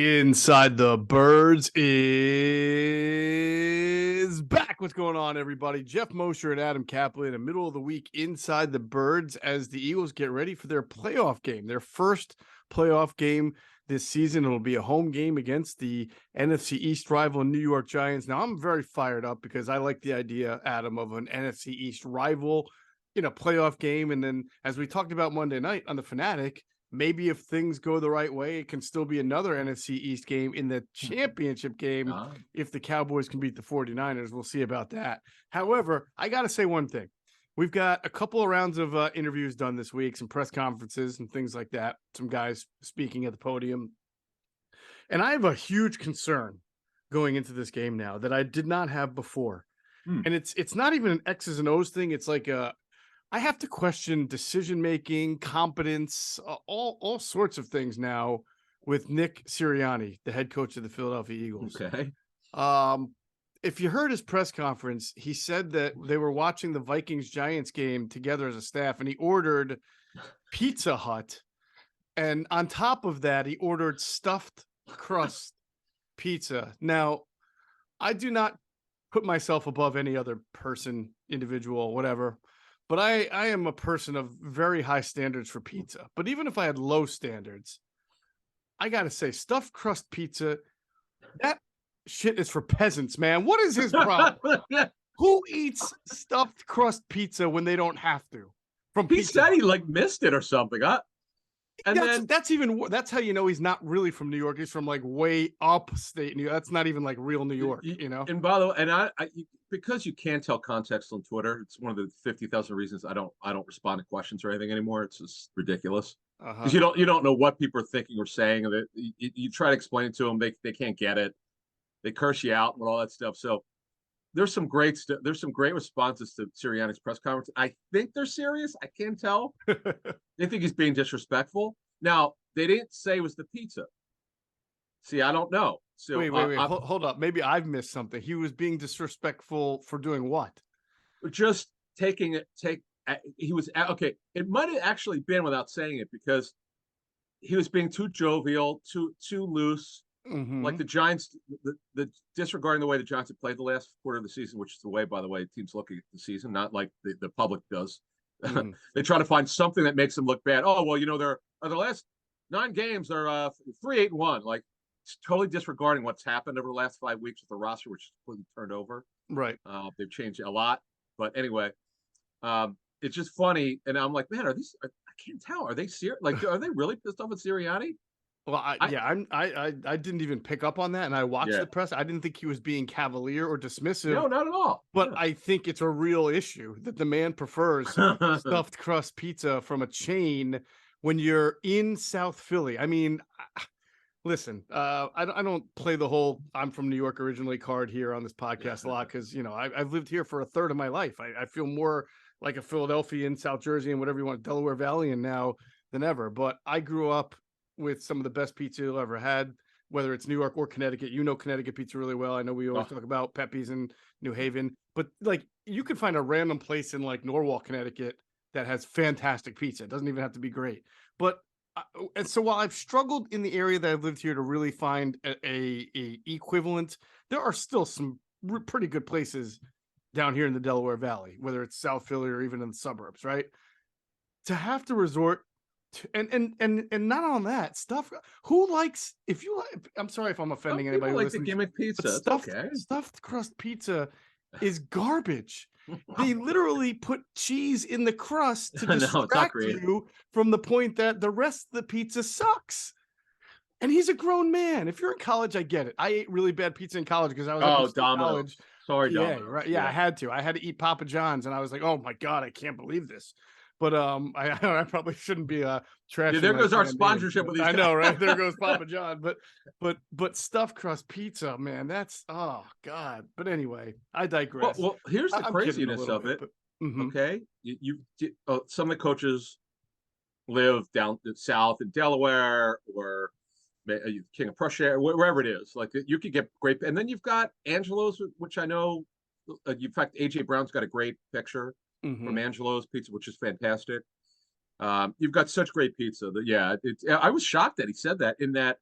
Inside the Birds is back. What's going on, everybody? Geoff Mosher and Adam Caplan in the middle of the week inside the Birds as the Eagles get ready for their playoff game, their first playoff game this season. It'll be a home game against the NFC East rival New York Giants. Now, I'm very fired up because I like the idea, Adam, of an NFC East rival in a playoff game. And then, as we talked about Monday night on the Fanatic, maybe if things go the right way, it can still be another NFC East game in the championship game if the Cowboys can beat the 49ers. We'll see about that. However, I got to say one thing. We've got a couple of rounds of interviews done this week, some press conferences and things like that, some guys speaking at the podium. And I have a huge concern going into this game now that I did not have before. And it's not even an X's and O's thing. It's like I have to question decision-making, competence, all sorts of things now with Nick Sirianni, the head coach of the Philadelphia Eagles. Okay. If you heard his press conference, he said that they were watching the Vikings-Giants game together as a staff, and he ordered Pizza Hut. And on top of that, he ordered stuffed crust pizza. Now, I do not put myself above any other person, individual, whatever. But I am a person of very high standards for pizza. But even if I had low standards, I got to say, stuffed crust pizza, that shit is for peasants, man. What is his problem? Who eats stuffed crust pizza when they don't have to? He said he missed it or something. That's how you know he's not really from New York. He's from way upstate New York. That's not even real New York, you know. And by the way, I because you can't tell context on Twitter, it's one of the 50,000 reasons I don't respond to questions or anything anymore. It's just ridiculous because you don't know what people are thinking or saying. You try to explain it to them, they can't get it. They curse you out and all that stuff. So there's some great responses to Sirianni's press conference. I think they're serious. I can't tell. They think he's being disrespectful. Now, they didn't say it was the pizza. See, I don't know. So wait. Hold up. Maybe I've missed something. He was being disrespectful for doing what? Just taking it. He was okay. It might have actually been without saying it because he was being too jovial, too loose. Mm-hmm. Like the Giants, the disregarding the way the Giants have played the last quarter of the season, which is the way, by the way, teams looking at the season, not like the public does. Mm-hmm. They try to find something that makes them look bad. Oh, well, they're the last 9 games, they're 3-8-1. Like, it's totally disregarding what's happened over the last 5 weeks with the roster, which is completely turned over. Right. They've changed a lot. But anyway, it's just funny. And I'm like, man, I can't tell. Are they serious? Are they really pissed off at Sirianni? Well, I didn't even pick up on that, and I watched the press. I didn't think he was being cavalier or dismissive. No, not at all. But I think it's a real issue that the man prefers stuffed crust pizza from a chain when you're in South Philly. I mean, listen, I don't play the whole "I'm from New York originally" card here on this podcast a lot because I've lived here for a third of my life. I feel more like a Philadelphian, South Jersey, and whatever you want, Delaware Valley, now than ever. But I grew up with some of the best pizza you'll ever had, whether it's New York or Connecticut. You know Connecticut pizza really well. I know we always talk about Pepe's in New Haven, but you could find a random place in Norwalk, Connecticut that has fantastic pizza. It doesn't even have to be great. But and so while I've struggled in the area that I've lived here to really find a equivalent, there are still some pretty good places down here in the Delaware Valley, whether it's South Philly or even in the suburbs, right? To have to resort and not on that stuff. Who likes? I'm sorry if I'm offending anybody. Like the gimmick pizza. Stuffed crust pizza is garbage. They literally put cheese in the crust to distract you from the point that the rest of the pizza sucks. And he's a grown man. If you're in college, I get it. I ate really bad pizza in college because I was in college. Sorry, yeah, Domino's. Right. Yeah, I had to eat Papa John's, and I was like, oh my God, I can't believe this. But I probably shouldn't be trashing. Yeah, there goes our sponsorship with these guys. I know, right? There goes Papa John. But stuffed crust pizza, man, that's God. But anyway, I digress. Well, here's the craziness of it. Okay, some of the coaches live down south in Delaware or King of Prussia, wherever it is. You could get great, and then you've got Angelo's, which I know. In fact, AJ Brown's got a great picture. From Angelo's Pizza, which is fantastic. You've got such great pizza that I was shocked that he said that. In that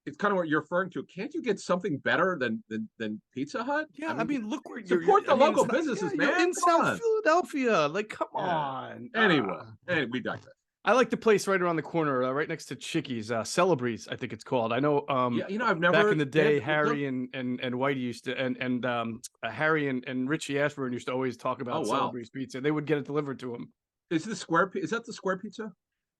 it's kind of what you're referring to. Can't you get something better than Pizza Hut? Yeah, I mean, look where support the local not, businesses, yeah, man. You're in Come South on. Philadelphia. Like, come on. Anyway, we digress. I like the place right around the corner, right next to Chickies, Celebrys, I think it's called. I know. I've never back in the day, Harry and Whitey used to, and Harry and Richie Ashburn used to always talk about Celebrys pizza. They would get it delivered to them. Is that the square pizza?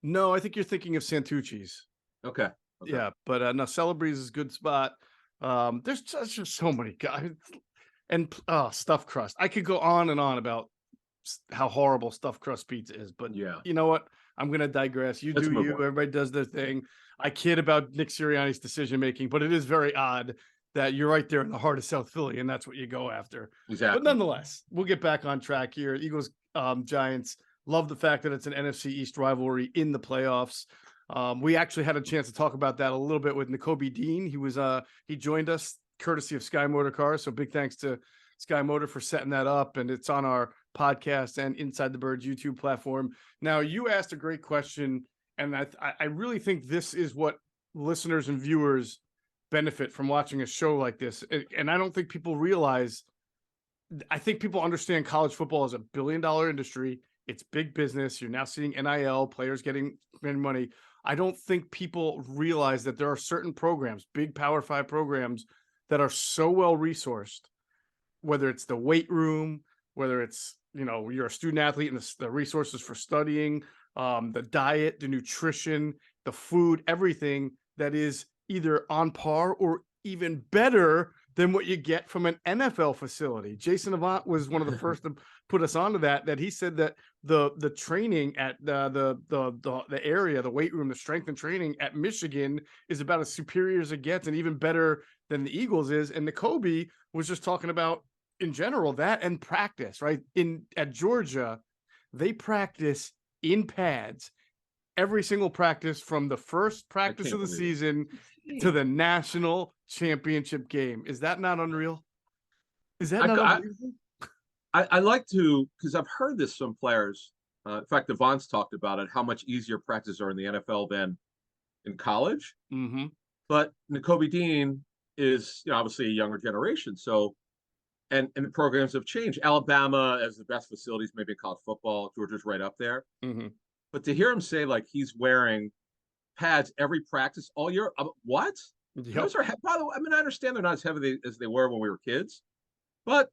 No, I think you're thinking of Santucci's. Okay. Yeah, but no, Celebrys is a good spot. There's just so many guys, and stuffed crust. I could go on and on about how horrible stuffed crust pizza is, but you know what? I'm going to digress. Let's do you. On. Everybody does their thing. I kid about Nick Sirianni's decision making, but it is very odd that you're right there in the heart of South Philly, and that's what you go after. Exactly. But nonetheless, we'll get back on track here. Eagles, Giants. Love the fact that it's an NFC East rivalry in the playoffs. We actually had a chance to talk about that a little bit with Nakobe Dean. He joined us courtesy of Sky Motor Cars. So big thanks to Sky Motor for setting that up, and it's on our podcast and Inside the Birds YouTube platform. Now, you asked a great question, and I really think this is what listeners and viewers benefit from watching a show like this. And I don't think people realize, I think people understand college football is $1 billion industry. It's big business. You're now seeing NIL, players getting money. I don't think people realize that there are certain programs, big Power 5 programs, that are so well resourced, whether it's the weight room, whether it's, you're a student athlete and the resources for studying, the diet, the nutrition, the food, everything that is either on par or even better than what you get from an NFL facility. Jason Avant was one of the first to put us onto that he said that the training at the area, the weight room, the strength and training at Michigan is about as superior as it gets and even better than the Eagles is. And Nakobe was just talking about, in general, that and practice, right? At Georgia, they practice in pads every single practice from the first practice of the season to the national championship game. Is that not unreal? Is that not unbelievable? I like to, because I've heard this from players. In fact, Devon's talked about it, how much easier practices are in the NFL than in college. Mm-hmm. But Nakobe Dean is obviously a younger generation. So, and the programs have changed. Alabama has the best facilities, maybe in college football. Georgia's right up there. Mm-hmm. But to hear him say like he's wearing pads every practice all year, what? Yep. Those are, by the way, I mean, I understand they're not as heavy as they were when we were kids, but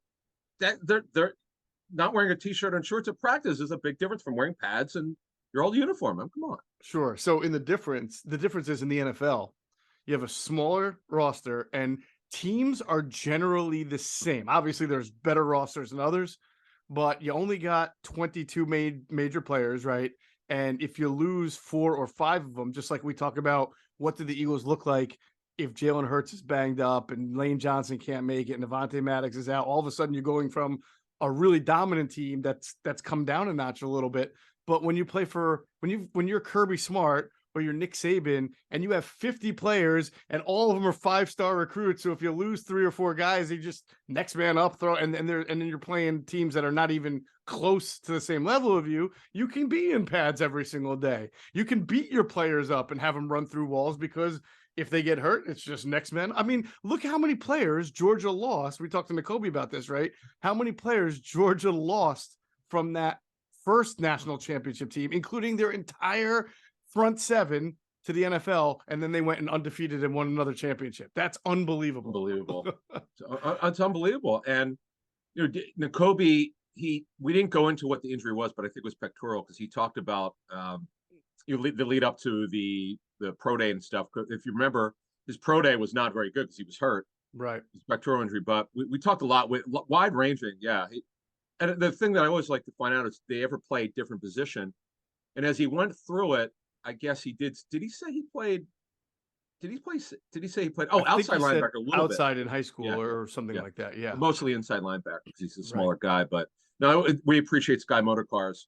that they're not wearing a t-shirt and shorts at practice is a big difference from wearing pads and your old uniform. Come on. Sure. So the difference is in the NFL, you have a smaller roster and teams are generally the same. Obviously, there's better rosters than others, but you only got 22 major players, right? And if you lose 4 or 5 of them, just like we talk about, what do the Eagles look like if Jalen Hurts is banged up and Lane Johnson can't make it and Avonte Maddox is out? All of a sudden, you're going from a really dominant team that's come down a notch a little bit. But when you play when you're Kirby Smart or you're Nick Saban and you have 50 players and all of them are 5-star recruits, so if you lose 3 or 4 guys, they just next man up, throw, and then you're playing teams that are not even close to the same level of you. You can be in pads every single day. You can beat your players up and have them run through walls because if they get hurt, it's just next man. I mean, look how many players Georgia lost. We talked to Nakobe about this, right? How many players Georgia lost from that first national championship team, including their entire front 7 to the NFL, and then they went and undefeated and won another championship. That's unbelievable. Unbelievable. It's unbelievable. And Nakobe, we didn't go into what the injury was, but I think it was pectoral because he talked about the lead up to the pro day and stuff. If you remember, his pro day was not very good because he was hurt. Right. His pectoral injury, but we talked a lot with wide ranging. Yeah. And the thing that I always like to find out is they ever play a different position. And as he went through it, I guess he did. Did he say he played? Did he say he played? Oh, outside linebacker a little bit. Outside in high school or something like that. Yeah. Mostly inside linebacker because he's a smaller guy. But no, we appreciate Sky Motor Cars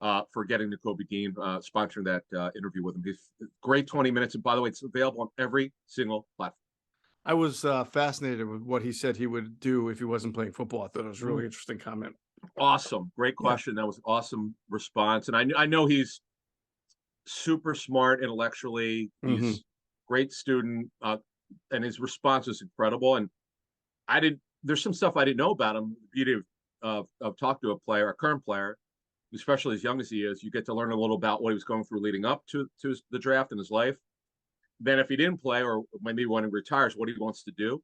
for getting Nakobe Dean, sponsoring that interview with him. He's great 20 minutes. And by the way, it's available on every single platform. I was fascinated with what he said he would do if he wasn't playing football. I thought it was a really interesting comment. Awesome. Great question. That was an awesome response. And I know he's super smart intellectually. He's great student, and his response was incredible. And there's some stuff I didn't know about him. The beauty of talking to a current player, especially as young as he is, you get to learn a little about what he was going through leading up to the draft in his life. Then if he didn't play, or maybe when he retires, what he wants to do.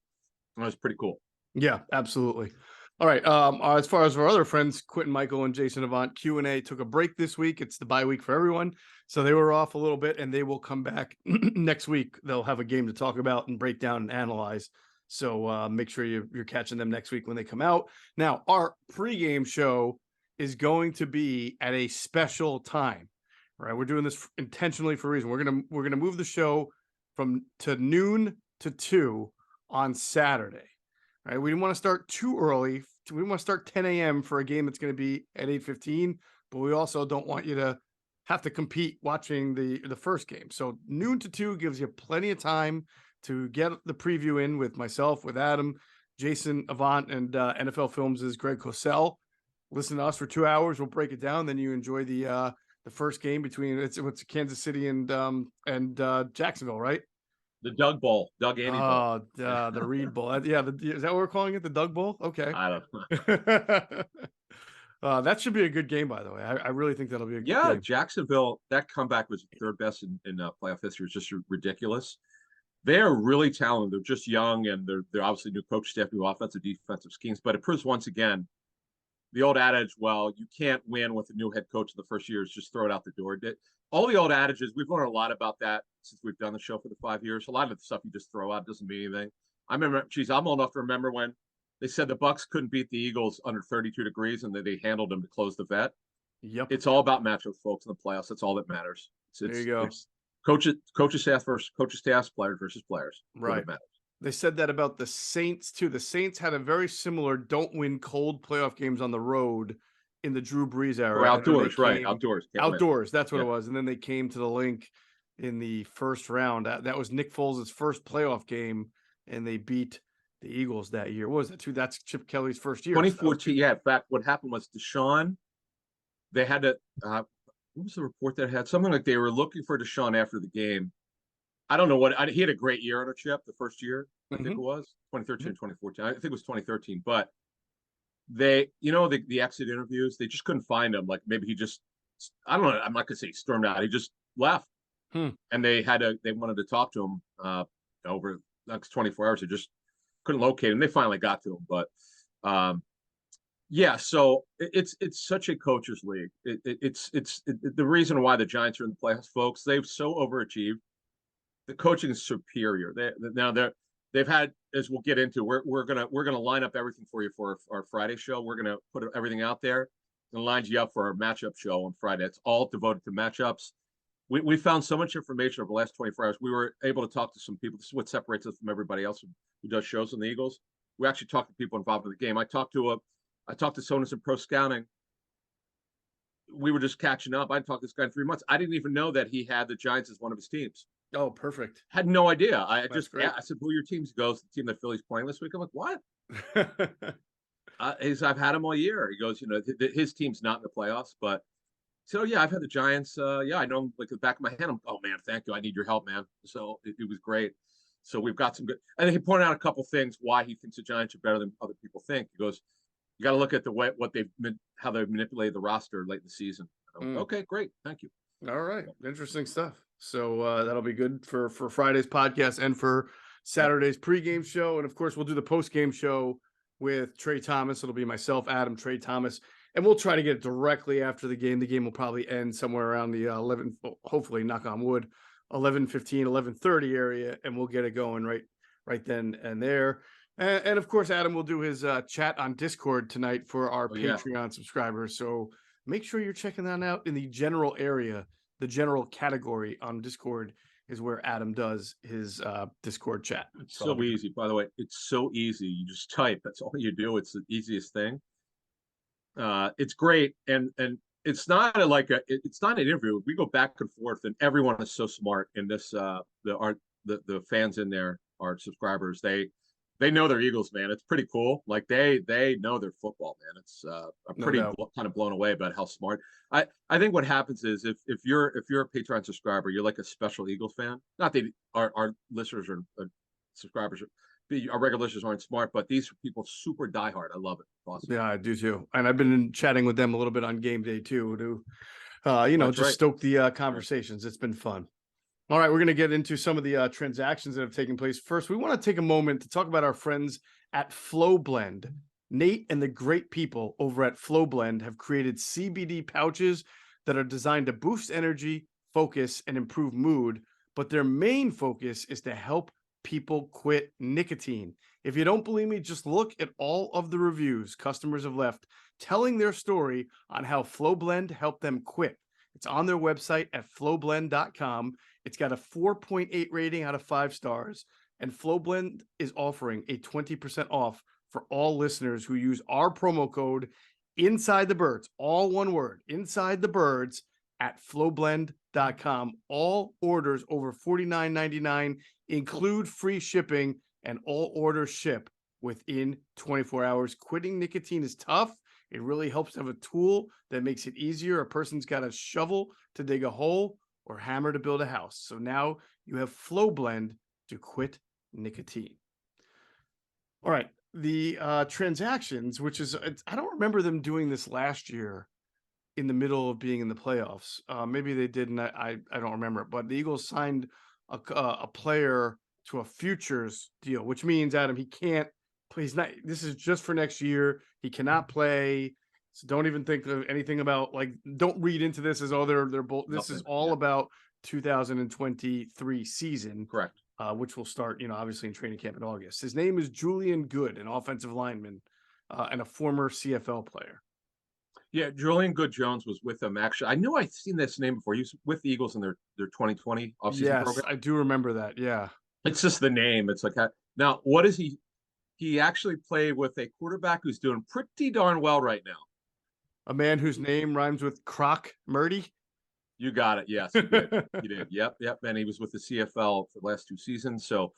And it was pretty cool. Yeah, absolutely. All right. As far as our other friends, Quentin Michael and Jason Avant, Q&A took a break this week. It's the bye week for everyone. So they were off a little bit, and they will come back next week. They'll have a game to talk about and break down and analyze. So make sure you're catching them next week when they come out. Now, our pregame show is going to be at a special time, right? We're doing this intentionally for a reason. We're gonna move the show to noon to 2 on Saturday. Right, we didn't want to start too early. We want to start 10 a.m. for a game that's going to be at 8:15, but we also don't want you to have to compete watching the first game. So noon to 2 gives you plenty of time to get the preview in with myself, with Adam, Jason Avant, and NFL Films' Greg Cosell. Listen to us for 2 hours. We'll break it down. Then you enjoy the first game between it's Kansas City and Jacksonville, right? The Doug Bowl, Doug Andy Bowl. The Reed Bowl. Is that what we're calling it? The Doug Bowl? Okay. I don't know. That should be a good game, by the way. I really think that'll be a good game. Yeah, Jacksonville, that comeback was third best in playoff history. It's just ridiculous. They're really talented. They're just young, and they're obviously new coach staff, new offensive, defensive schemes. But it proves once again the old adage, well, you can't win with a new head coach in the first year, is just throw it out the door. All the old adages, we've learned a lot about that since we've done the show for the 5 years. A lot of the stuff you just throw out doesn't mean anything. I remember, I'm old enough to remember when they said the Bucks couldn't beat the Eagles under 32 degrees, and they handled them to close the vet. Yep. It's all about matchups, folks, in the playoffs. That's all that matters. There you go. Coaches staff versus coaches staff, players versus players. Right. They said that about the Saints too. The Saints had a very similar don't win cold playoff games on the road in the Drew Brees era. Or outdoors, right? Outdoors. Outdoors. That's what it was. And then they came to the link in the first round. That was Nick Foles' first playoff game, and they beat the Eagles that year. What was that? That's Chip Kelly's first year. 2014. Yeah. In fact, what happened was Deshaun. They had to. What was the report that had something like they were looking for Deshaun after the game? I don't know what he had a great year under Chip the first year. I think it was 2013, 2014. I think it was 2013. But they, the exit interviews, they just couldn't find him. Like maybe he just, I don't know. I'm not gonna say he stormed out. He just left, and they wanted to talk to him over the next 24 hours. They just couldn't locate him. They finally got to him, but yeah. So it's such a coach's league. It's the reason why the Giants are in the playoffs, folks. They've so overachieved. The coaching is superior. They've had, as we'll get into, we're gonna line up everything for you for our Friday show. We're gonna put everything out there and line you up for our matchup show on Friday. It's all devoted to matchups. We found so much information over the last 24 hours. We were able to talk to some people. This is what separates us from everybody else who does shows on the Eagles. We actually talked to people involved in the game. I talked to someone in pro scouting. We were just catching up. I talked to this guy in 3 months. I didn't even know that he had the Giants as one of his teams. Oh, perfect. Had no idea. I said, who are your teams? He goes, the team that Philly's playing this week. I'm like, what? I've had him all year. He goes, his team's not in the playoffs, but so yeah, I've had the Giants. Yeah, I know him like the back of my hand. Oh man, thank you. I need your help, man. So it was great. So we've got some good. And he pointed out a couple things why he thinks the Giants are better than other people think. He goes, you got to look at how they've manipulated the roster late in the season. Okay, great, thank you. All right, interesting stuff. So that'll be good for Friday's podcast and for Saturday's pregame show. And of course, we'll do the postgame show with Trey Thomas. It'll be myself, Adam, Trey Thomas, and we'll try to get it directly after the game. The game will probably end somewhere around the 11, hopefully, knock on wood, 11:15, 11:30 area, and we'll get it going right then and there. And of course, Adam will do his chat on Discord tonight for our Patreon subscribers. So make sure you're checking that out in the general area. The general category on Discord is where Adam does his Discord chat. It's so easy, by the way. It's so easy. You just type. That's all you do. It's the easiest thing. It's great, and it's not it's not an interview. We go back and forth, and everyone is so smart in this. The fans in there, our subscribers, they they know they're Eagles, man. It's pretty cool. Like they know their football, man. It's I'm pretty kind of blown away about how smart. I think what happens is if you're a Patreon subscriber, you're like a special Eagles fan. Not that our listeners or subscribers our regular listeners aren't smart, but these people super diehard. I love it. Awesome. Yeah, I do too. And I've been chatting with them a little bit on game day too, to just stoke the conversations. It's been fun. All right, we're going to get into some of the transactions that have taken place. First, we want to take a moment to talk about our friends at Flow Blend. Nate and the great people over at Flow Blend have created CBD pouches that are designed to boost energy, focus, and improve mood, but their main focus is to help people quit nicotine. If you don't believe me, just look at all of the reviews customers have left telling their story on how Flow Blend helped them quit. It's on their website at flowblend.com. It's got a 4.8 rating out of 5 stars, and Flow Blend is offering a 20% off for all listeners who use our promo code Inside the Birds, all one word, Inside the Birds at flowblend.com. All orders over $49.99 include free shipping, and all orders ship within 24 hours. Quitting nicotine is tough. It really helps to have a tool that makes it easier. A person's got a shovel to dig a hole or hammer to build a house. So now you have Flow Blend to quit nicotine. All right. The transactions, which is, I don't remember them doing this last year in the middle of being in the playoffs. Maybe they did, and I don't remember it. But the Eagles signed a player to a futures deal, which means, Adam, he can't play. He's not. This is just for next year. He cannot play. So don't even think of anything about, like, don't read into this as, oh, they're both. This is all about 2023 season. Correct. Which will start, obviously in training camp in August. His name is Julian Good, an offensive lineman and a former CFL player. Yeah, Julian Good-Jones was with them. Actually, I knew I'd seen this name before. He was with the Eagles in their 2020 offseason program. I do remember that. Yeah. It's just the name. It's like, now, what is he? He actually played with a quarterback who's doing pretty darn well right now. A man whose name rhymes with Croc Murdy. You got it. Yes, you did. You did. Yep. And he was with the CFL for the last 2 seasons. So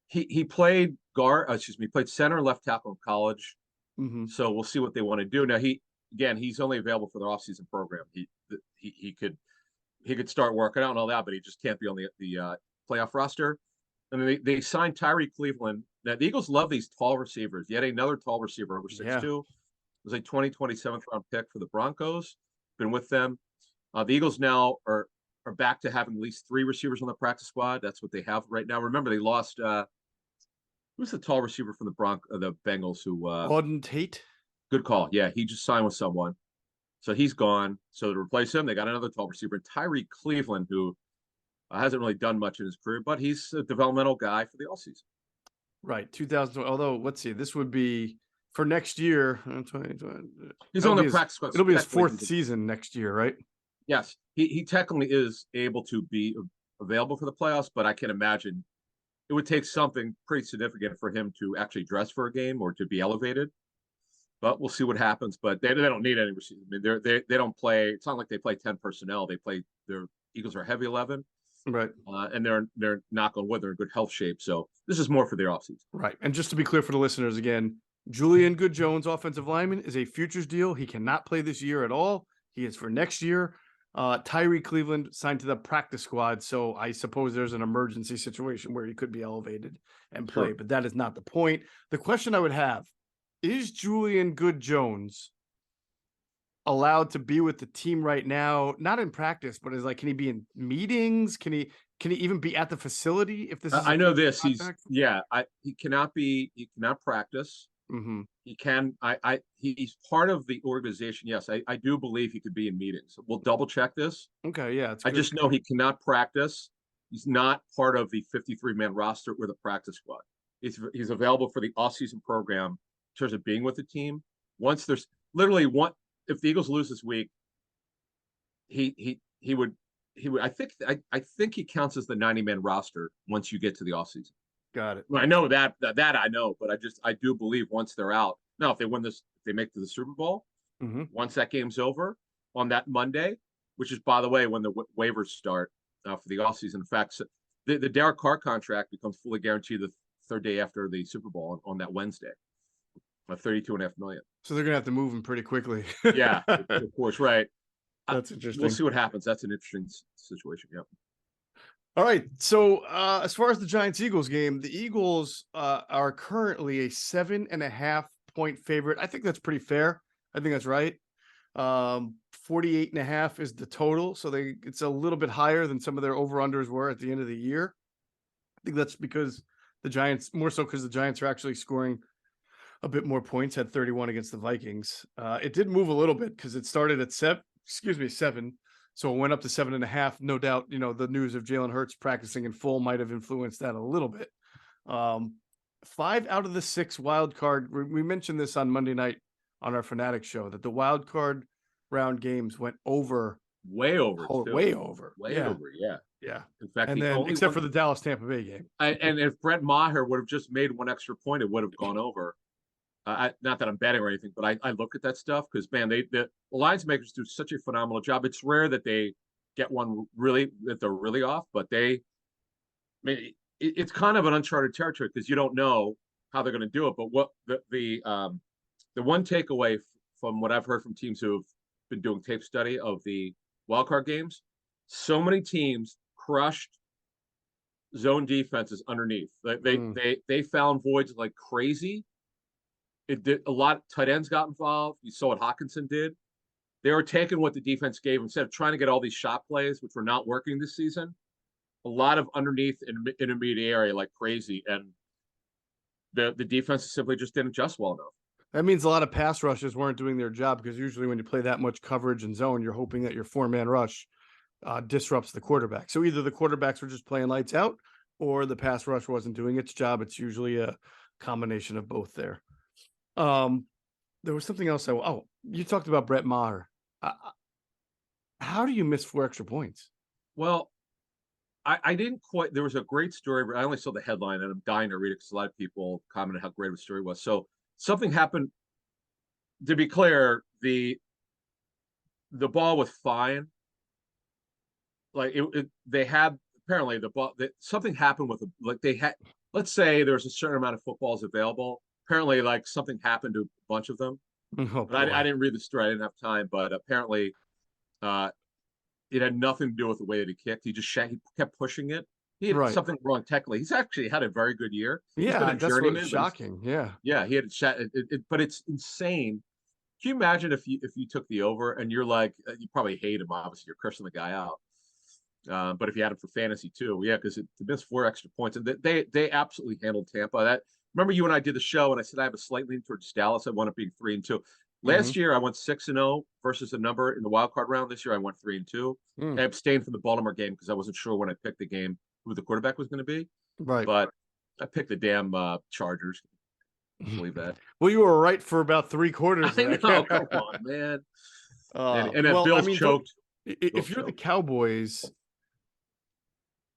he played played center and left tackle in college. Mm-hmm. So we'll see what they want to do. Now he's only available for their offseason program. He could start working out and all that, but he just can't be on the playoff roster. And then they signed Tyree Cleveland. Now the Eagles love these tall receivers. Yet another tall receiver over 6'2". It was a 2027 round pick for the Broncos. Been with them. The Eagles now are back to having at least 3 receivers on the practice squad. That's what they have right now. Remember, they lost who's the tall receiver from the Bengals who Auden Tate. Good call. Yeah, he just signed with someone. So he's gone. So to replace him, they got another tall receiver, Tyree Cleveland, who hasn't really done much in his career, but he's a developmental guy for the all season. Right. 2000. Although, let's see, this would be for next year. He's on the practice squad. It'll be his 4th season next year, right? Yes, he technically is able to be available for the playoffs, but I can imagine it would take something pretty significant for him to actually dress for a game or to be elevated. But we'll see what happens. But they don't need any receivers. I mean, they don't play. It's not like they play 10 personnel. They play. Their Eagles are heavy 11, right? And they're knock on wood, they're in good health shape. So this is more for their offseason, right? And just to be clear for the listeners again, Julian Good-Jones, offensive lineman, is a futures deal. He cannot play this year at all. He is for next year. Tyree Cleveland signed to the practice squad, so I suppose there's an emergency situation where he could be elevated and play, but that is not the point. The question I would have, is Julian Good-Jones allowed to be with the team right now? Not in practice, but can he be in meetings? Can he even be at the facility if this is I know this. He cannot practice. Mm-hmm. He can. He's part of the organization. Yes, I do believe he could be in meetings. We'll double check this. Okay, yeah. I just know he cannot practice. He's not part of the 53-man roster or the practice squad. He's available for the off-season program in terms of being with the team. Once there's literally one, if the Eagles lose this week, he would. I think he counts as the 90-man roster once you get to the off-season. Got it. Well, I know that I know, but I do believe once they're out. Now, if they win this, if they make it to the Super Bowl, once that game's over on that Monday, which is, by the way, when the waivers start for the offseason. In fact, the Derek Carr contract becomes fully guaranteed the third day after the Super Bowl on that Wednesday. 32.5 million. So they're gonna have to move him pretty quickly. Yeah, of course, right. That's interesting. We'll see what happens. That's an interesting situation. Yep. All right. So as far as the Giants-Eagles game, the Eagles are currently a 7.5-point favorite. I think that's pretty fair. I think that's right. 48.5 is the total. So it's a little bit higher than some of their over-unders were at the end of the year. I think that's because the Giants, more so because the Giants are actually scoring a bit more points, had 31 against the Vikings. It did move a little bit because it started at 7. So it went up to 7.5. No doubt, the news of Jalen Hurts practicing in full might have influenced that a little bit. 5 out of the 6 wild card. We mentioned this on Monday night on our Fanatic show that the wild card round games went over. Way over. Way over. Yeah. Yeah. In fact, and then except for the Dallas Tampa Bay game. And if Brett Maher would have just made one extra point, it would have gone over. Not that I'm betting or anything, but I look at that stuff because, man, the lines makers do such a phenomenal job. It's rare that they get one that they're really off, but it's kind of an uncharted territory because you don't know how they're going to do it. But what the one takeaway from what I've heard from teams who have been doing tape study of the wildcard games, so many teams crushed zone defenses underneath. They found voids like crazy. It did a lot. Tight ends got involved. You saw what Hawkinson did. They were taking what the defense gave instead of trying to get all these shot plays, which were not working this season. A lot of underneath and intermediate area like crazy, and the defense simply just didn't adjust well enough. That means a lot of pass rushes weren't doing their job because usually when you play that much coverage and zone, you're hoping that your 4-man rush disrupts the quarterback. So either the quarterbacks were just playing lights out, or the pass rush wasn't doing its job. It's usually a combination of both there. There was something else. You talked about Brett Maher. How do you miss 4 extra points? Well, I didn't quite. There was a great story, but I only saw the headline, and I'm dying to read it because a lot of people commented how great of a story was. So something happened. To be clear, the ball was fine. Like they had apparently the ball. Something happened with they had. Let's say there was a certain amount of footballs available. Apparently, like something happened to a bunch of them. But I didn't read the story. I didn't have time. But apparently, it had nothing to do with the way that he kicked. He kept pushing it. He had something wrong technically. He's actually had a very good year. Yeah, that's what's shocking. Yeah, he had a shot. But it's insane. Can you imagine if you took the over and you're like, you probably hate him. Obviously, you're cursing the guy out. But if you had him for fantasy too, to miss 4 extra points, and they absolutely handled Tampa. Remember you and I did the show, and I said I have a slight lean towards Dallas. I wound up being 3-2. Last year I went 6-0 versus a number in the wild card round. This year I went 3-2. I abstained from the Baltimore game because I wasn't sure when I picked the game who the quarterback was going to be. Right, but I picked the damn Chargers. Believe that. Well, you were right for about 3 quarters. I know, come on, man. And Bills choked. If you're the Cowboys,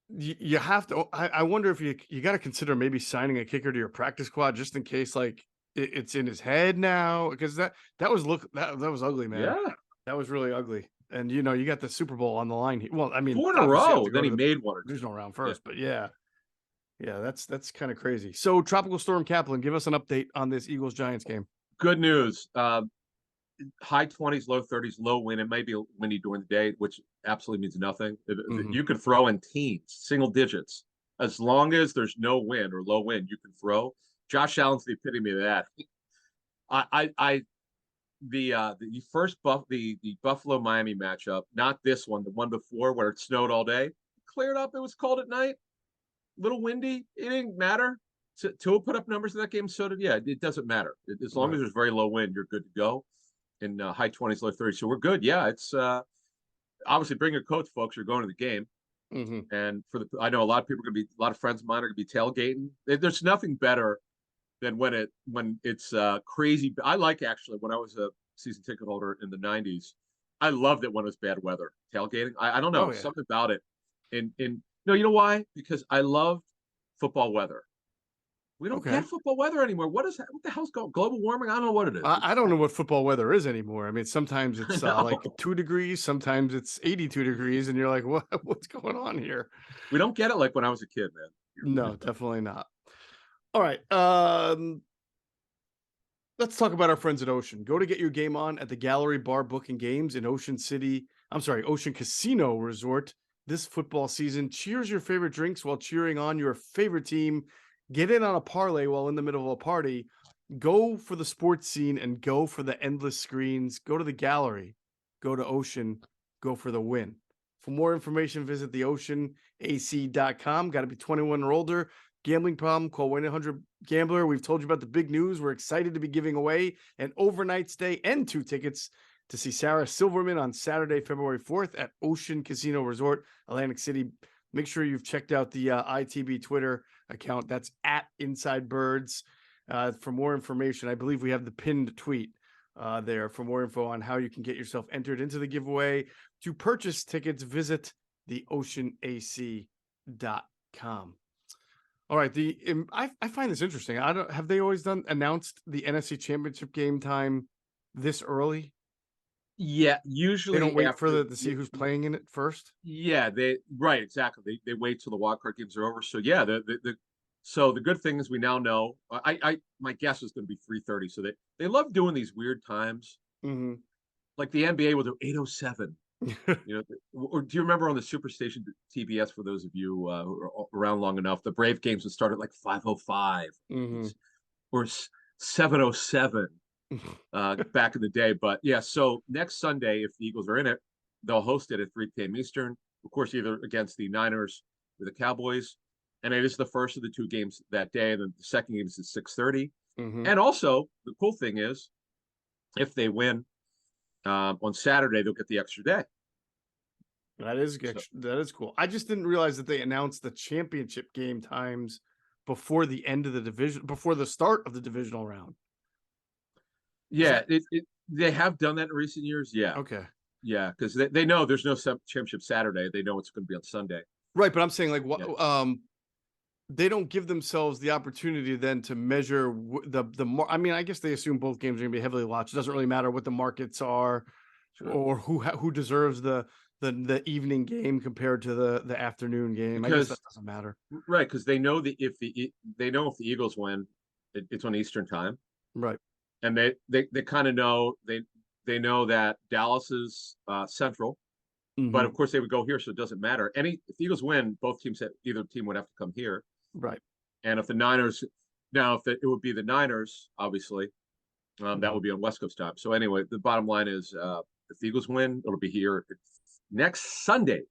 you have to. I wonder if you got to consider maybe signing a kicker to your practice squad just in case, like it's in his head now, because that was ugly, man. Yeah, that was really ugly. And you got the Super Bowl on the line. Well, I mean, 4 in a row. Then he made one or two. Divisional round first, but yeah, that's kind of crazy. So, Tropical Storm Caplan, give us an update on this Eagles Giants game. Good news. High 20s, low 30s, low wind. It may be windy during the day, which absolutely means nothing. You could throw in teens, single digits. As long as there's no wind or low wind, you can throw. Josh Allen's the epitome of that. The first the Buffalo Miami matchup, not this one, the one before where it snowed all day, cleared up. It was cold at night, a little windy. It didn't matter. Tua put up numbers in that game. So did it doesn't matter as long as there's very low wind, you're good to go. In high 20s, low 30s, so we're good. Yeah, it's obviously bring your coats, folks. You're going to the game, and I know a lot of people are going to be. A lot of friends of mine are going to be tailgating. There's nothing better than when it's crazy. I like actually when I was a season ticket holder in the 90s. I loved it when it was bad weather tailgating. I don't know something about it. And no, you know why? Because I loved football weather. We don't get football weather anymore. What the hell's going? Global warming? I don't know what it is. I don't know what football weather is anymore. I mean, sometimes it's like 2 degrees, sometimes it's 82 degrees, and you're like, what's going on here? We don't get it like when I was a kid, man. No, definitely not. All right. Let's talk about our friends at Ocean. Go to get your game on at the Gallery Bar Booking Games in Ocean Casino Resort this football season. Cheers your favorite drinks while cheering on your favorite team. Get in on a parlay while in the middle of a party. Go for the sports scene and go for the endless screens. Go to the Gallery. Go to Ocean. Go for the win. For more information, visit theoceanac.com. Got to be 21 or older. Gambling problem, call 1-800-GAMBLER. We've told you about the big news. We're excited to be giving away an overnight stay and 2 tickets to see Sarah Silverman on Saturday, February 4th at Ocean Casino Resort, Atlantic City. Make sure you've checked out the ITB Twitter account. That's at Inside Birds. For more information, I believe we have the pinned tweet there for more info on how you can get yourself entered into the giveaway. To purchase tickets, visit theoceanac.com. All right. I find this interesting. Have they always announced the NFC Championship game time this early? Yeah, usually they don't wait for to see who's playing in it first. Yeah, right, exactly. They wait till the wild card games are over. So yeah, so the good thing is we now know. My guess is going to be 3:30. So they love doing these weird times. Mm-hmm. Like the NBA will do 8:07. Or do you remember on the Superstation TBS, for those of you who are around long enough, the Brave games would start at like 5:05 or 7:07 back in the day. But yeah, so next Sunday, if the Eagles are in it, they'll host it at 3 p.m. Eastern, of course, either against the Niners or the Cowboys. And it is the first of the 2 games that day. And then the second game is at 6:30. And also, the cool thing is, if they win on Saturday, they'll get the extra day. That is cool. I just didn't realize that they announced the championship game times before the end of the division, before the start of the divisional round. Yeah, they have done that in recent years. Yeah. Okay. Yeah, because they know there's no championship Saturday. They know it's going to be on Sunday. Right, but I'm saying they don't give themselves the opportunity then to measure I mean, I guess they assume both games are going to be heavily watched. It doesn't really matter what the markets are, or who deserves the evening game compared to the afternoon game. I guess that doesn't matter, right? Because they know if the Eagles win, it's on Eastern time, right? And they kind of know they know that Dallas is Central, but of course they would go here, so it doesn't matter. If the Eagles win, either team would have to come here, right? And if the Niners, it would be the Niners, obviously, that would be on West Coast time. So anyway, the bottom line is, if the Eagles win, it'll be here next Sunday.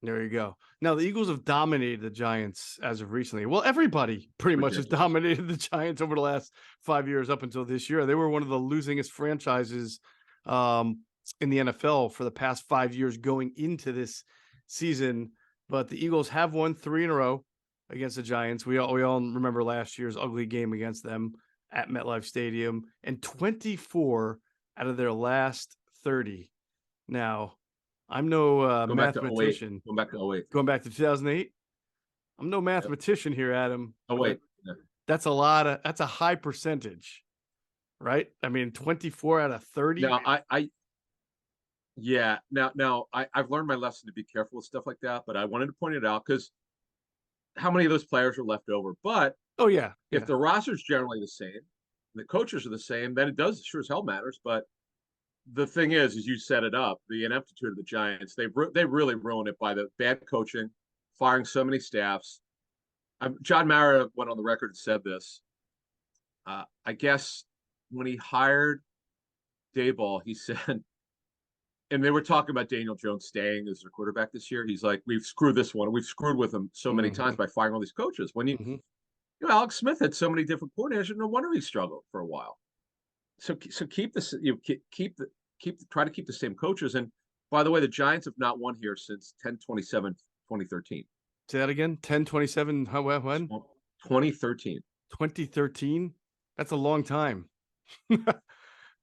There you go. Now, the Eagles have dominated the Giants as of recently. Well, everybody pretty much has dominated the Giants over the last 5 years up until this year. They were one of the losingest franchises in the NFL for the past 5 years going into this season. But the Eagles have won 3 in a row against the Giants. We all remember last year's ugly game against them at MetLife Stadium, and 24 out of their last 30. Now, I'm no mathematician. Going back to 08. Going back to 2008. I'm no mathematician here, Adam. Oh, wait. That's a high percentage, right? I mean, 24 out of 30. Now, I've learned my lesson to be careful with stuff like that, but I wanted to point it out because how many of those players are left over? But if the roster's generally the same, the coaches are the same, then it does sure as hell matters. But the thing is, as you set it up, the ineptitude of the Giants, they really ruined it by the bad coaching, firing so many staffs. John Mara went on the record and said this. I guess when he hired Daboll, he said, and they were talking about Daniel Jones staying as their quarterback this year. He's like, we've screwed this one. We've screwed with him so many times by firing all these coaches. When Alex Smith had so many different coordinators, no wonder he struggled for a while. So keep this. Try to keep the same coaches. And by the way, the Giants have not won here since 10/27/2013. Say that again. 10/27. When? 2013. 2013. That's a long time.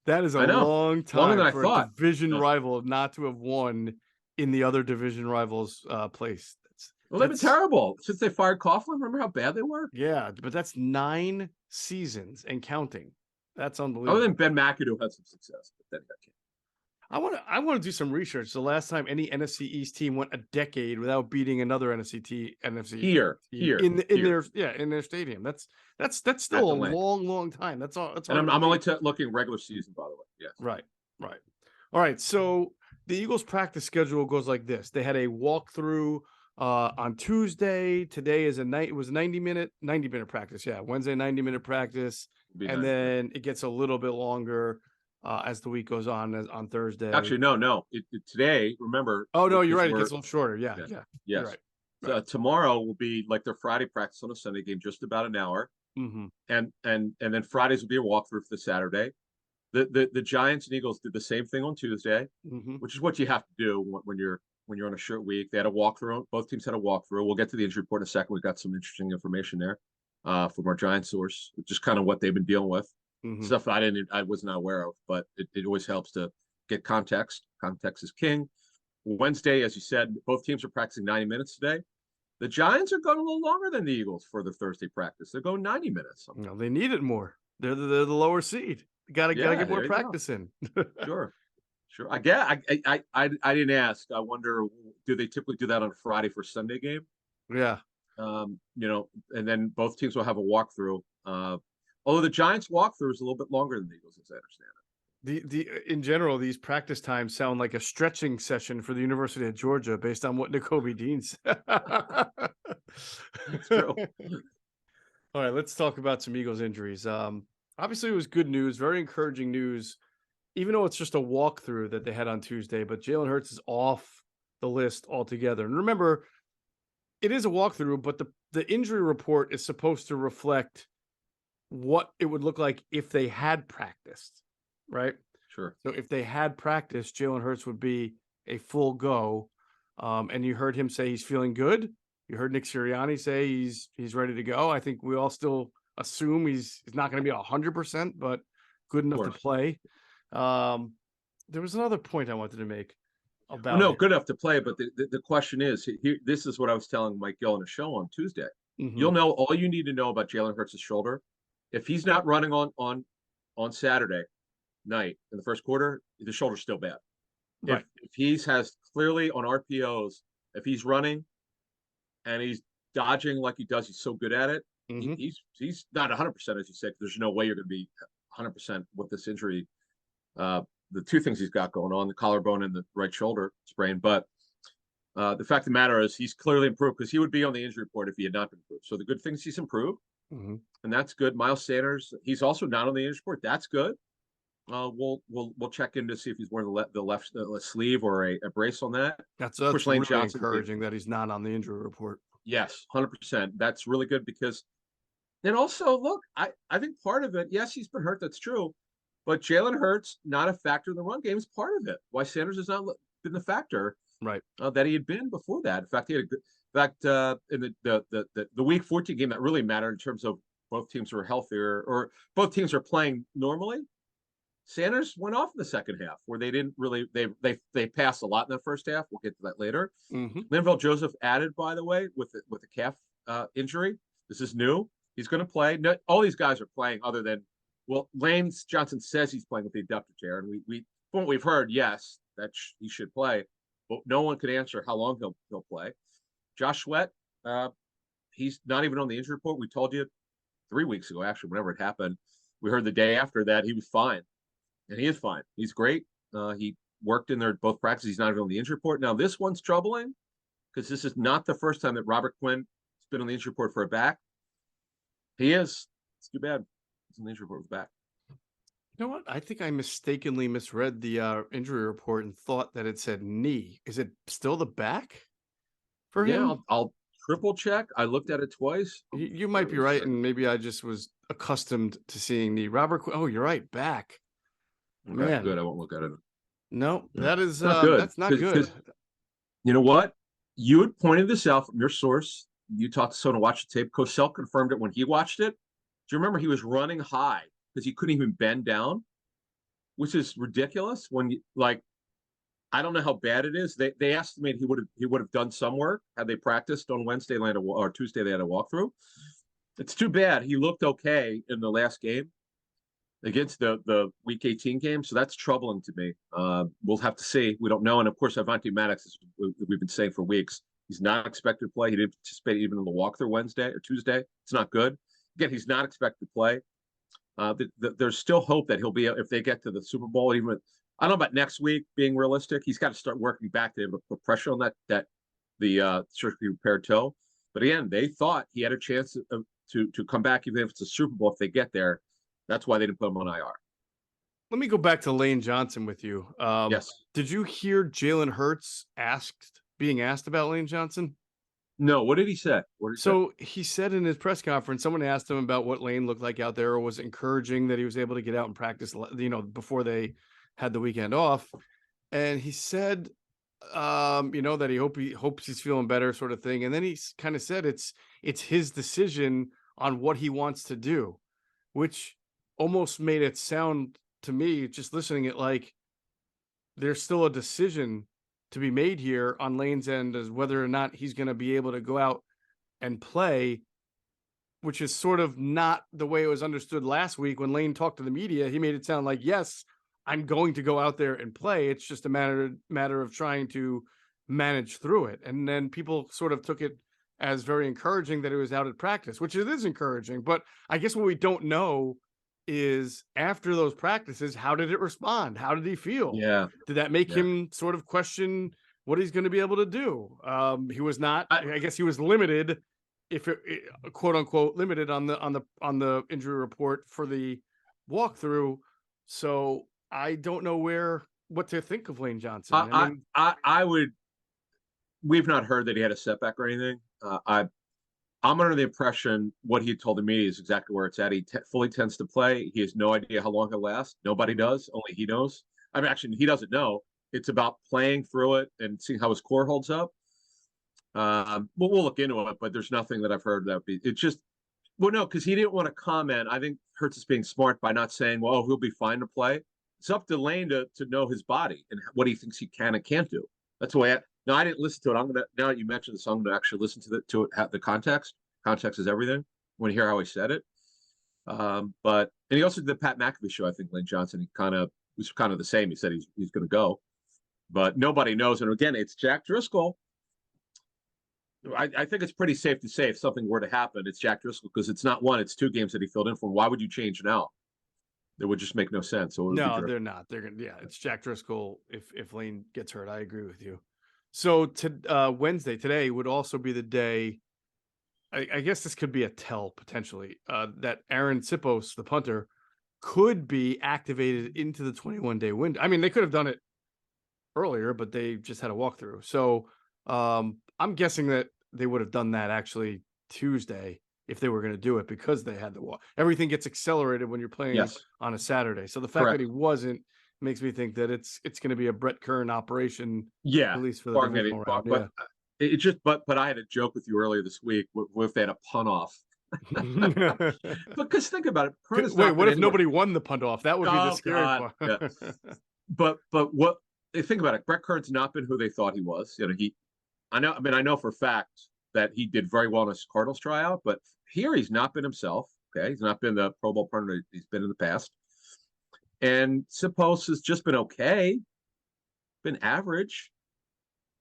That is a long time longer than for a division rival not to have won in the other division rivals' place. They've been terrible since they fired Coughlin. Remember how bad they were? Yeah, but that's 9 seasons and counting. That's unbelievable. Other than Ben McAdoo had some success, but then he got kicked. I want to do some research. The last time any NFC East team went a decade without beating another NFC Here, team in their stadium. That's at still the a link. long time. That's all. That's And hard I'm to only believe. looking regular season, by the way. Yes. Right. All right. So the Eagles practice schedule goes like this. They had a walkthrough on Tuesday. Today is it was 90-minute practice. Yeah. Wednesday, 90-minute practice. And 90, then it gets a little bit longer as the week goes on Thursday. Actually, no. Today, remember. Oh, no, you're right. It gets a little shorter. Yeah. Yes. You're right. So tomorrow will be like their Friday practice on a Sunday game, just about an hour. Mm-hmm. And then Fridays will be a walkthrough for the Saturday. The Giants and Eagles did the same thing on Tuesday, which is what you have to do when you're on a short week. They had a walkthrough. Both teams had a walkthrough. We'll get to the injury report in a second. We've got some interesting information there from our Giants source, just kind of what they've been dealing with. Stuff I was not aware of, but it always helps to get context. Context is king. Wednesday, as you said, both teams are practicing 90 minutes today. The Giants are going a little longer than the Eagles for their Thursday practice. They're going 90 minutes. No, they need it more. They're the lower seed. Gotta get more practice in. Sure. I didn't ask. I wonder, do they typically do that on Friday for Sunday game? Yeah. And then both teams will have a walkthrough. Although the Giants walkthrough is a little bit longer than the Eagles, as I understand it. In general, these practice times sound like a stretching session for the University of Georgia based on what Nakobe Dean said. That's true. All right, let's talk about some Eagles injuries. Obviously, it was good news, very encouraging news, even though it's just a walkthrough that they had on Tuesday. But Jalen Hurts is off the list altogether. And remember, it is a walkthrough, but the injury report is supposed to reflect what it would look like if they had practiced, right? Sure. So if they had practiced, Jalen Hurts would be a full go. And you heard him say he's feeling good. You heard Nick Sirianni say he's ready to go. I think we all still assume he's not going to be 100%, but good enough to play. There was another point I wanted to make about good enough to play, but the question is, this is what I was telling Mike Gill on a show on Tuesday. You'll know all you need to know about Jalen Hurts' shoulder. If he's not running on Saturday night in the first quarter, the shoulder's still bad. Right. If he has clearly on RPOs, if he's running and he's dodging like he does, he's so good at it. He's not 100%, as you said. There's no way you're going to be 100% with this injury. The two things he's got going on, the collarbone and the right shoulder sprain. But the fact of the matter is he's clearly improved, because he would be on the injury report if he had not been improved. So the good things, he's improved. And that's good. Miles Sanders, he's also not on the injury report. That's good. We'll check in to see if he's wearing the left sleeve or a brace on that. That's really encouraging that he's not on the injury report. Yes, 100%. That's really good, because, and also look, I think part of it, yes, he's been hurt. That's true, but Jalen Hurts not a factor in the run game is part of it. Why Sanders has not been the factor, right? That he had been before that. In fact, he had in the Week 14 game that really mattered in terms of both teams were healthier, or both teams are playing normally. Sanders went off in the second half, where they didn't really they passed a lot in the first half. We'll get to that later. Linval Joseph added, by the way, with a calf injury. This is new. He's going to play. No, all these guys are playing, other than, well, Lane Johnson says he's playing with the abductor tear, and we from what we've heard, yes, that he should play, but no one could answer how long he'll play. Josh Sweat, he's not even on the injury report. We told you 3 weeks ago, actually, whenever it happened. We heard the day after that he was fine, and he is fine. He's great. He worked in their both practices. He's not even on the injury report. Now, this one's troubling, because this is not the first time that Robert Quinn has been on the injury report for a back. He is. It's too bad. He's on the injury report with back. You know what? I think I mistakenly misread the injury report and thought that it said knee. Is it still the back for him? Yeah, I'll triple check. I looked at it twice. You might be right, and maybe I just was accustomed to seeing knee. Robert Quinn. Oh, you're right. Back. Okay, man, good. I won't look at it. No, that is not good. That's not good. You know what? You had pointed this out from your source. You talked to someone to watch the tape. Cosell confirmed it when he watched it. Do you remember he was running high because he couldn't even bend down, which is ridiculous. When you, like, I don't know how bad it is. They estimate he would have done some work had they practiced on Wednesday or Tuesday. They had a walkthrough. It's too bad. He looked okay in the last game, against the Week 18 game. So that's troubling to me. We'll have to see. We don't know. And of course, Avante Maddox, as we've been saying for weeks, he's not expected to play. He didn't participate even in the walkthrough Wednesday or Tuesday. It's not good. Again, he's not expected to play. There's still hope that he'll be, if they get to the Super Bowl, even I don't know about next week being realistic. He's got to start working back to put pressure on the surgically repaired toe. But again, they thought he had a chance to come back even if it's a Super Bowl if they get there. That's why they didn't put him on IR. Let me go back to Lane Johnson with you. Yes. Did you hear Jalen Hurts being asked about Lane Johnson? No. What did he say? He said in his press conference, someone asked him about what Lane looked like out there, or was encouraging that he was able to get out and practice, before they had the weekend off. And he said, that he hopes he's feeling better, sort of thing. And then he kind of said it's his decision on what he wants to do, which almost made it sound to me, just listening it, like there's still a decision to be made here on Lane's end as whether or not he's going to be able to go out and play, which is sort of not the way it was understood last week when Lane talked to the media. He made it sound like, yes, I'm going to go out there and play. It's just a matter of trying to manage through it. And then people sort of took it as very encouraging that it was out at practice, which it is encouraging. But I guess what we don't know is after those practices, how did it respond? How did he feel? Yeah. Did that make him sort of question what he's going to be able to do? He was not, I guess he was limited, quote unquote limited on the injury report for the walkthrough. So I don't know what to think of Lane Johnson. We've not heard that he had a setback or anything. I'm under the impression what he told the media is exactly where it's at. He fully tends to play. He has no idea how long he'll last. Nobody does. Only he knows. I mean, actually, he doesn't know. It's about playing through it and seeing how his core holds up. We'll look into it, but there's nothing that I've heard that be. It's just, no, because he didn't want to comment. I think Hurts is being smart by not saying, well, he'll be fine to play. It's up to Lane to know his body and what he thinks he can and can't do. That's the way. No, I didn't listen to it. Now that you mentioned this, I'm gonna actually listen to it. The context. Context is everything. I want to hear how he said it. And he also did the Pat McAfee show. I think Lane Johnson. He was kind of the same. He said he's going to go, but nobody knows. And again, it's Jack Driscoll. I think it's pretty safe to say if something were to happen, it's Jack Driscoll because it's not one, it's 2 games that he filled in for. Why would you change now? It would just make no sense. So no, they're not. They're gonna. Yeah, it's Jack Driscoll. If Lane gets hurt, I agree with you. So Wednesday today would also be the day. I guess this could be a tell potentially that Aaron Sipos, the punter, could be activated into the 21-day window. I mean, they could have done it earlier, but they just had a walkthrough. So I'm guessing that they would have done that actually Tuesday if they were going to do it because they had the walk. Everything gets accelerated when you're playing on a Saturday. So the fact that he wasn't makes me think that it's going to be a Brett Kern oration. Yeah, at least for the divisional round. But I had a joke with you earlier this week. What if they had a punt off? Because think about it. Wait, what if nobody won the punt off? That would be the scary part. Yeah. But what they think about it, Brett Kern's not been who they thought he was. I know for a fact that he did very well in his Cardinals tryout, but here he's not been himself. Okay, he's not been the Pro Bowl punter he's been in the past. And Sipos has just been okay, been average.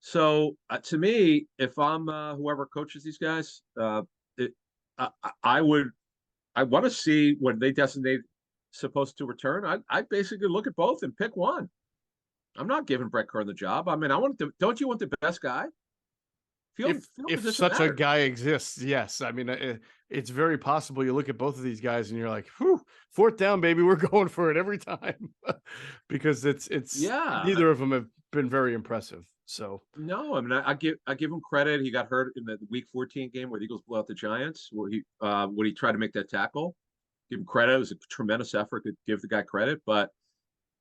So to me, if I'm whoever coaches these guys, I want to see when they designate Sipos to return. I basically look at both and pick one. I'm not giving Brett Kern the job. I mean, don't you want the best guy? If such a guy exists, yes. I mean, it's very possible you look at both of these guys and you're like, whew, 4th down, baby, we're going for it every time. Because neither of them have been very impressive. So no, I mean, I give him credit. He got hurt in the Week 14 game where the Eagles blew out the Giants, where he tried to make that tackle. Give him credit. It was a tremendous effort. To give the guy credit, but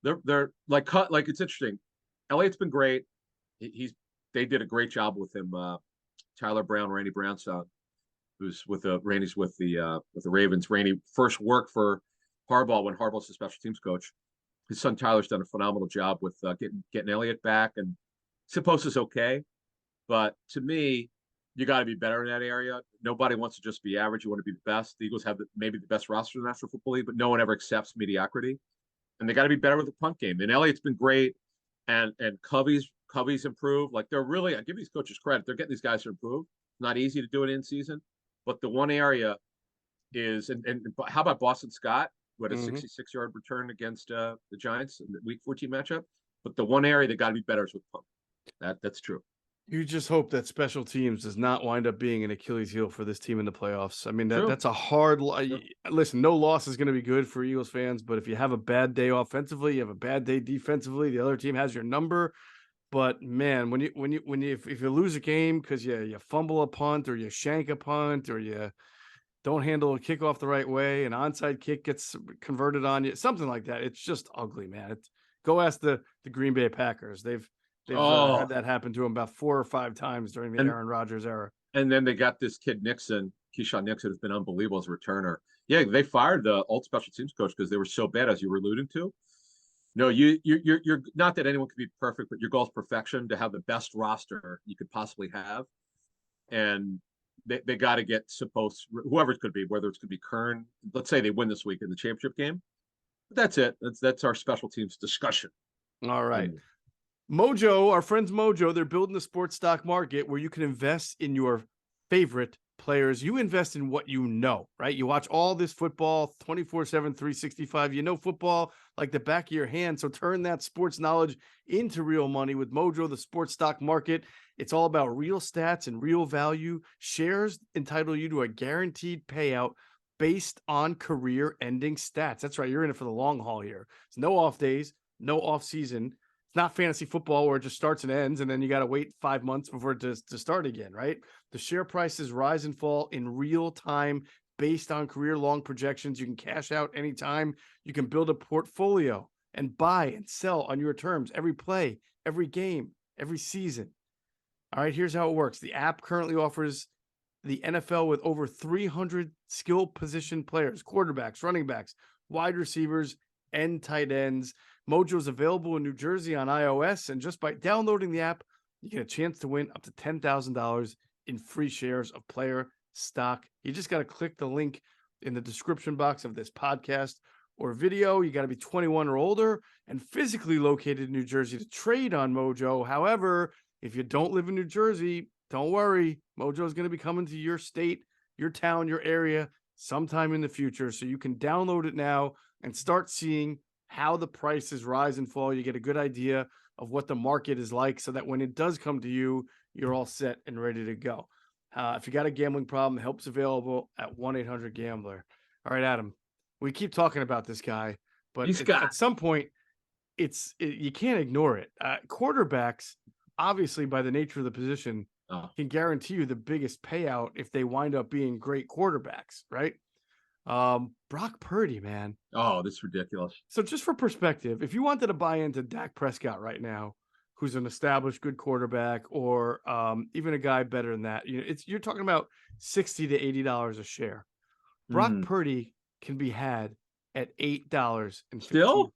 they're like it's interesting. Elliott's been great. They did a great job with him. Tyler Brown, Randy Brown's son, who's Randy's with the Ravens. Randy first worked for Harbaugh when Harbaugh's the special teams coach. His son Tyler's done a phenomenal job with getting Elliott back, and Sipos is okay. But to me, You got to be better in that area. Nobody wants to just be average. You want to be the best. The Eagles have maybe the best roster in the National Football League, but no one ever accepts mediocrity. And they got to be better with the punt game. And Elliott's been great, and Covey's improved. Like they're really, I give these coaches credit. They're getting these guys to improve. It's not easy to do it in season, but the one area is, and how about Boston Scott, who had a 66-yard return against the Giants in the Week 14 matchup? But the one area that got to be better is with punt. That's true. You just hope that special teams does not wind up being an Achilles heel for this team in the playoffs. I mean, that's a hard listen, no loss is going to be good for Eagles fans, but if you have a bad day offensively, you have a bad day defensively, the other team has your number. But man, if you lose a game because you fumble a punt or you shank a punt or you don't handle a kickoff the right way, an onside kick gets converted on you, something like that, it's just ugly, man. Go ask the Green Bay Packers. They've had that happen to him about 4 or 5 times during the Aaron Rodgers era. And then they got this kid Keyshawn Nixon, has been unbelievable as a returner. Yeah, they fired the old special teams coach because they were so bad, as you were alluding to. No, you're not that anyone can be perfect, but your goal is perfection, to have the best roster you could possibly have. And they got to get whoever it could be, whether it's going to be Kern. Let's say they win this week in the championship game. But that's it. That's our special teams discussion. All right. Mojo, our friends Mojo, they're building the sports stock market where you can invest in your favorite players. You invest in what you know, right? You watch all this football 24/7, 365. You know football like the back of your hand. So turn that sports knowledge into real money with Mojo, the sports stock market. It's all about real stats and real value. Shares entitle you to a guaranteed payout based on career-ending stats. That's right. You're in it for the long haul here. It's no off days, no off season. It's not fantasy football where it just starts and ends, and then you got to wait 5 months before it to start again, right? The share prices rise and fall in real time based on career-long projections. You can cash out anytime. You can build a portfolio and buy and sell on your terms every play, every game, every season. All right, here's how it works. The app currently offers the NFL with over 300 skill position players, quarterbacks, running backs, wide receivers, and tight ends. Mojo is available in New Jersey on iOS, and just by downloading the app, you get a chance to win up to $10,000 in free shares of player stock. You just got to click the link in the description box of this podcast or video. You got to be 21 or older and physically located in New Jersey to trade on Mojo. However, if you don't live in New Jersey, don't worry. Mojo is going to be coming to your state, your town, your area sometime in the future. So you can download it now and start seeing how the prices rise and fall. You get a good idea of what the market is like so that when it does come to you, you're all set and ready to go. If you got a gambling problem, help's available at 1-800-GAMBLER. All right, Adam, we keep talking about this guy, but at some point, you can't ignore it. Quarterbacks, obviously, by the nature of the position, can guarantee you the biggest payout if they wind up being great quarterbacks, right? Brock Purdy, man. Oh, this is ridiculous. So just for perspective, if you wanted to buy into Dak Prescott right now, who's an established good quarterback, or even a guy better than that, you're talking about $60 to $80 a share. Brock Purdy can be had at $8.15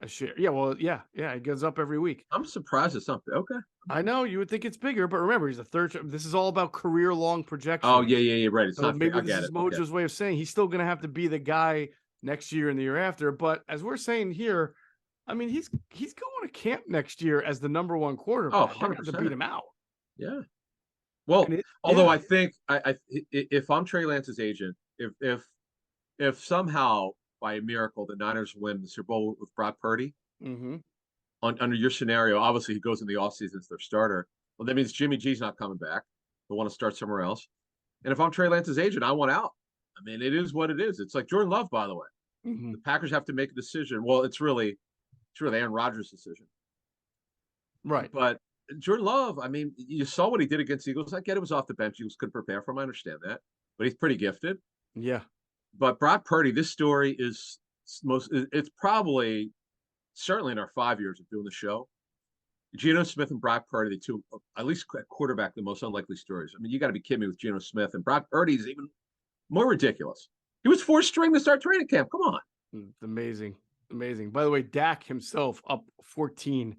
a share. Yeah, well, yeah, it goes up every week. I'm surprised it's something. Okay. I know you would think it's bigger, but remember, he's a third. This is all about career-long projection. Oh, yeah, right. It's not maybe this is Mojo's way of saying he's still going to have to be the guy next year and the year after. But as we're saying here, I mean, he's going to camp next year as the number one quarterback. Oh, 100%. To beat him out. Yeah. Well, although I think if I'm Trey Lance's agent, if somehow by a miracle the Niners win the Super Bowl with Brock Purdy, under your scenario, obviously he goes in the offseason as their starter. Well, that means Jimmy G's not coming back. They'll want to start somewhere else. And if I'm Trey Lance's agent, I want out. I mean, it is what it is. It's like Jordan Love, by the way. The Packers have to make a decision. Well, it's really Aaron Rodgers' decision. Right. But Jordan Love, I mean, you saw what he did against the Eagles. I get it was off the bench. He couldn't prepare for him. I understand that. But he's pretty gifted. Yeah. But Brock Purdy, this story is it's probably certainly in our 5 years of doing the show, Geno Smith and Brock Purdy, the two, at least quarterback, the most unlikely stories. I mean, you got to be kidding me with Geno Smith, and Brock Purdy is even more ridiculous. He was fourth string to start training camp. Come on. Amazing. By the way, Dak himself up 14%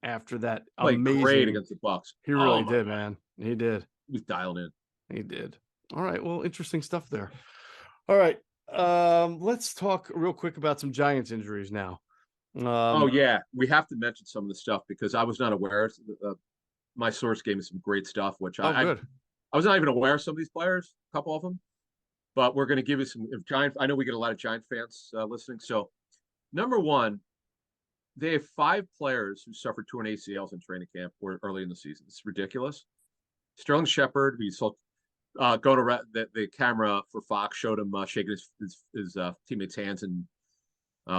after that. Played great against the Bucs. He really did, man. He did. was dialed in. He did. All right. Well, interesting stuff there. All right. Let's talk real quick about some Giants injuries now. Oh yeah, we have to mention some of the stuff because I was not aware. My source gave me some great stuff, which good. I was not even aware of some of these players, a couple of them. But we're going to give you some Giant. I know we get a lot of Giant fans listening. So, number one, they have 5 players who suffered torn ACLs in training camp or early in the season. It's ridiculous. Sterling Shepard, who you saw go to the camera for Fox, showed him shaking his teammates' hands and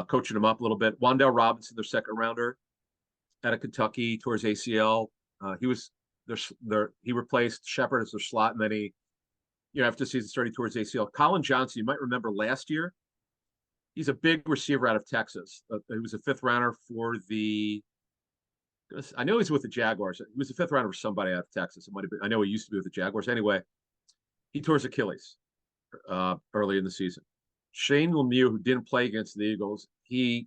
coaching him up a little bit. Wan'Dale Robinson, their second rounder out of Kentucky, tore his ACL. He replaced Shepard as their slot, and then after the season started towards ACL. Colin Johnson, you might remember last year, he's a big receiver out of Texas. He was a 5th rounder for I know he's with the Jaguars. He was a 5th rounder for somebody out of Texas. It might have been. I know he used to be with the Jaguars. Anyway, he tore his Achilles early in the season. Shane Lemieux, who didn't play against the Eagles, he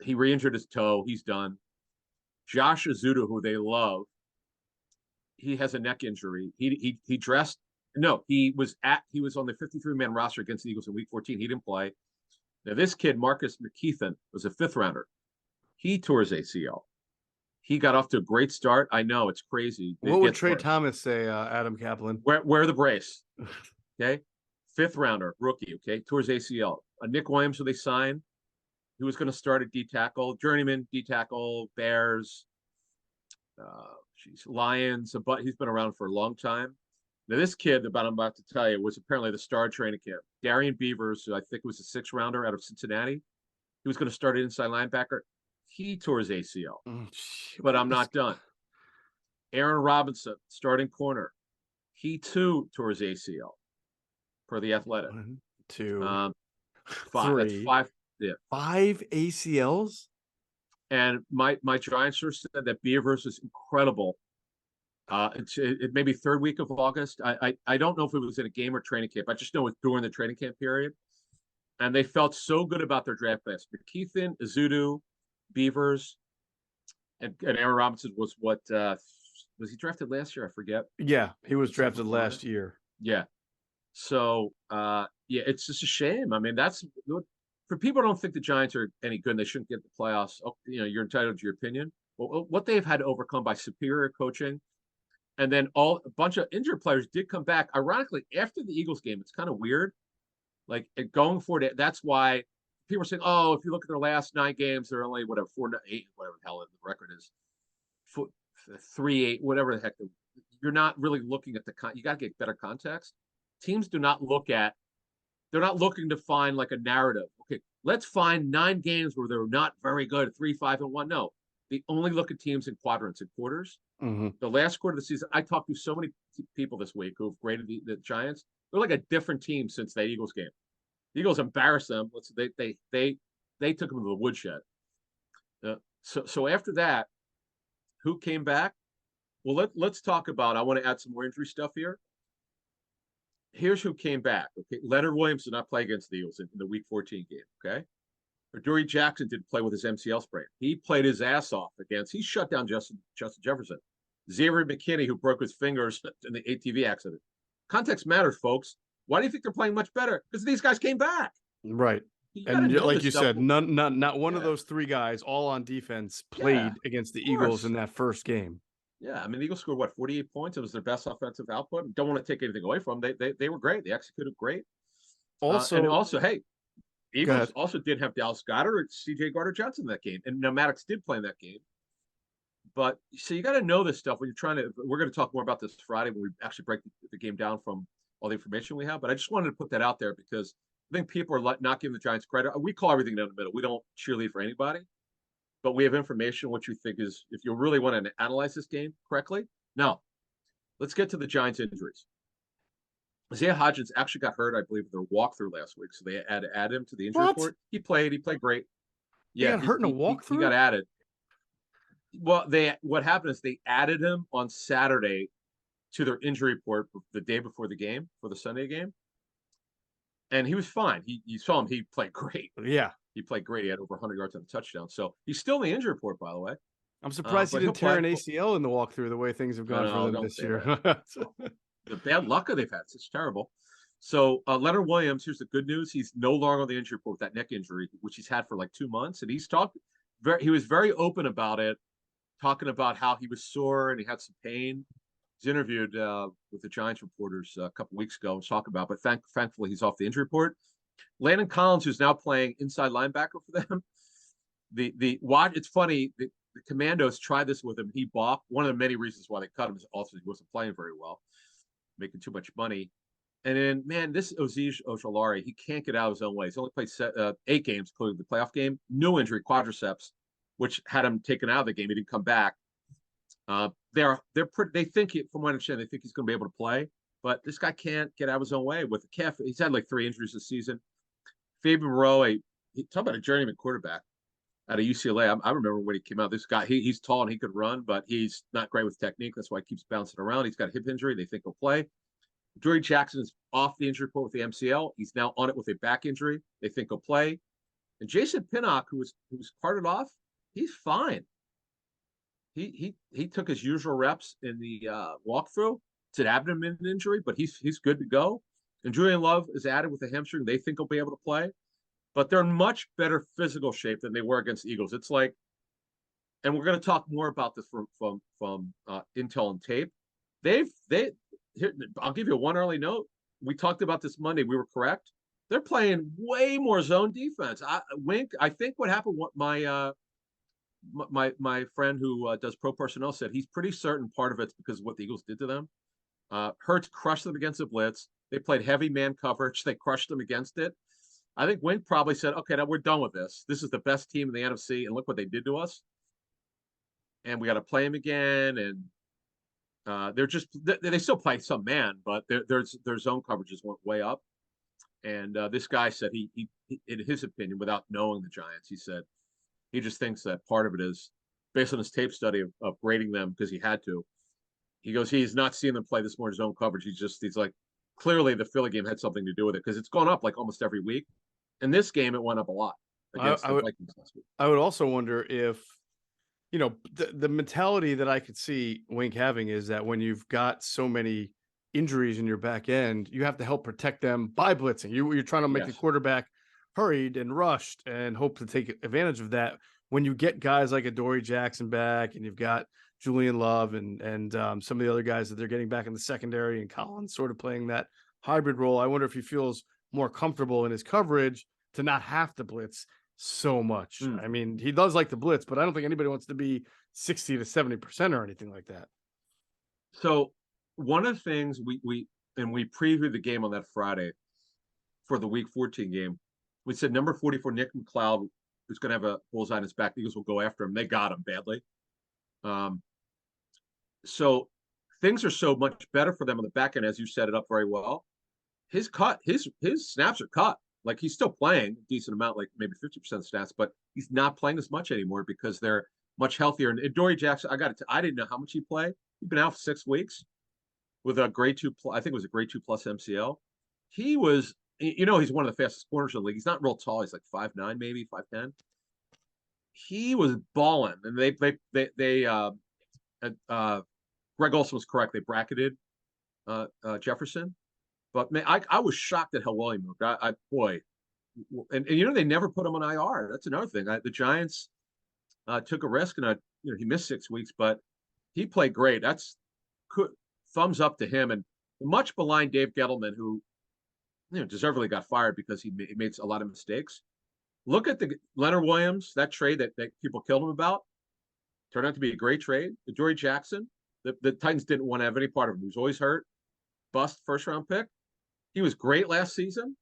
re-injured his toe. He's done. Josh Azuda, who they love, he has a neck injury. He was on the 53-man roster against the Eagles in Week 14. He didn't play. Now this kid, Marcus McKeithen, was a 5th rounder. He tore his ACL. He got off to a great start. I know it's crazy. What would Trey Thomas say, Adam Caplan? Wear the brace. Okay, 5th rounder, rookie. Okay, tore his ACL. Nick Williams, who they signed, he was going to start at D tackle, journeyman D tackle, Bears, Lions. But he's been around for a long time. Now, this kid that I'm about to tell you was apparently the star training camp. Darian Beavers, who I think was a 6th rounder out of Cincinnati. He was going to start at inside linebacker. He tore his ACL. But I'm not done. Aaron Robinson, starting corner. He, too, tore his ACL per The Athletic. 1, 2, 5. 3. That's 5. Yeah. 5 ACLs? And my Giants source said that Beavers is incredible. It may be 3rd week of August. I don't know if it was in a game or training camp. I just know it's during the training camp period. And they felt so good about their draft class. McKeithen, Azudu, Beavers, and Aaron Robinson was what was he drafted last year? I forget. Yeah, he was drafted last year. Yeah. So it's just a shame. I mean, that's for people who don't think the Giants are any good and they shouldn't get the playoffs. You're entitled to your opinion. Well, what they've had to overcome by superior coaching. And then a bunch of injured players did come back. Ironically, after the Eagles game, it's kind of weird. Like going forward, that's why people are saying, "Oh, if you look at their last 9 games, they're only 4-8, whatever the hell the record is, 3-8, whatever the heck." You're not really looking at you got to get better context. Teams do not look at. They're not looking to find like a narrative. Okay, let's find 9 games where they're not very good, 3-5-1. No, they only look at teams in quadrants and quarters. Mm-hmm. The last quarter of the season, I talked to so many people this week who have graded the Giants. They're like a different team since that Eagles game. The Eagles embarrassed them. They took them to the woodshed. So after that, who came back? Well, let's talk about. I want to add some more injury stuff here. Here's who came back. Okay, Leonard Williams did not play against the Eagles in the Week 14 game. Okay, Dory Jackson didn't play with his MCL sprain. He played his ass off against. He shut down Justin Jefferson. Xavier McKinney, who broke his fingers in the ATV accident. Context matters, folks. Why do you think they're playing much better? Because these guys came back. Right. And like you said, not one of those 3 guys, all on defense, played against the Eagles in that first game. Yeah, I mean, the Eagles scored 48 points. It was their best offensive output. Don't want to take anything away from them. They were great. They executed great. Also, hey, Eagles also did have Dallas Goedert or C.J. Gardner-Johnson in that game, and Maddox did play in that game. But so you got to know this stuff when you're trying to. We're going to talk more about this Friday when we actually break the game down from all the information we have. But I just wanted to put that out there because I think people are not giving the Giants credit. We call everything down the middle. We don't cheerlead for anybody, but we have information what you think is if you really want to analyze this game correctly. Now, let's get to the Giants' injuries. Isaiah Hodgins actually got hurt, I believe, in their walkthrough last week, so they had to add him to the injury report. He played great. Yeah, he got hurt in a walkthrough. He got added. Well, what happened is they added him on Saturday to their injury report the day before the game, for the Sunday game. And he was fine. You saw him. He played great. Yeah. He played great. He had over 100 yards on a touchdown. So he's still in the injury report, by the way. I'm surprised he didn't tear an ACL in the walkthrough the way things have gone for them this year. the bad luck they've had. It's terrible. So Leonard Williams, here's the good news: he's no longer on the injury report with that neck injury, which he's had for like 2 months, and he was very open about it, talking about how he was sore and he had some pain. He's interviewed with the Giants reporters a couple weeks ago and talking about, but thankfully he's off the injury report. Landon Collins, who's now playing inside linebacker for them, it's funny. The Commandos tried this with him. He balked. One of the many reasons why they cut him is also he wasn't playing very well, making too much money. And then, man, this Azeez Ojulari, he can't get out of his own way. He's only played 8 games, including the playoff game. No injury, quadriceps, which had him taken out of the game. He didn't come back. They think, from what I understand, they think he's going to be able to play. But this guy can't get out of his own way with the calf. He's had like 3 injuries this season. Fabian Moreau, talk about a journeyman quarterback out of UCLA. I remember when he came out. This guy, he's tall and he could run, but he's not great with technique. That's why he keeps bouncing around. He's got a hip injury. They think he'll play. Dory Jackson is off the injury report with the MCL. He's now on it with a back injury. They think he'll play. And Jason Pinnock, who was carted off, he's fine. He took his usual reps in the walkthrough. It's an abdomen injury, but he's good to go. And Julian Love is added with a hamstring. They think he'll be able to play. But they're in much better physical shape than they were against the Eagles. It's like, and we're going to talk more about this from intel and tape. I'll give you one early note. We talked about this Monday. We were correct. They're playing way more zone defense. I think what happened. What my friend who does pro personnel said, he's pretty certain part of it's because of what the Eagles did to them. Hurts crushed them against the blitz. They played heavy man coverage. They crushed them against it. I think Wink probably said, okay, now we're done with this. This is the best team in the NFC, and look what they did to us. And we got to play them again. And they still play some man, but their zone coverages went way up. And this guy said he, in his opinion, without knowing the Giants, he said he just thinks that part of it is based on his tape study of grading them because he had to. He goes, he's not seeing them play this more zone coverage. He's like, clearly the Philly game had something to do with it because it's gone up like almost every week. In this game, it went up a lot against the Vikings last week. I would also wonder if, the mentality that I could see Wink having is that when you've got so many injuries in your back end, you have to help protect them by blitzing. You're trying to make the quarterback hurried and rushed and hope to take advantage of that. When you get guys like a Dory Jackson back and you've got Julian Love and some of the other guys that they're getting back in the secondary and Collins sort of playing that hybrid role, I wonder if he feels more comfortable in his coverage to not have to blitz so much. I mean, he does like to blitz, but I don't think anybody wants to be 60 to 70% or anything like that. So one of the things we previewed the game on that Friday for the Week 14 game. We said number 44 Nick McLeod is going to have a bullseye on his back. The Eagles will go after him. They got him badly. So things are so much better for them on the back end, as you set it up very well. His snaps are cut. Like he's still playing a decent amount, like maybe 50% snaps, but he's not playing as much anymore because they're much healthier. And Dory Jackson, I didn't know how much he played. He's been out for 6 weeks with a grade 2. I think it was a grade 2 plus MCL. He was, he's one of the fastest corners in the league. He's not real tall. He's like 5'9", maybe 5'10". He was balling, and Greg Olson was correct. They bracketed Jefferson. But man, I was shocked at how well he moved. And they never put him on IR. That's another thing. The Giants took a risk, and he missed 6 weeks, but he played great. That's thumbs up to him. And the much maligned Dave Gettleman, who deservedly got fired because he made a lot of mistakes. Look at the Leonard Williams, that trade that people killed him about. Turned out to be a great trade. The Dory Jackson, the Titans didn't want to have any part of him. He was always hurt. Bust first round pick. He was great last season.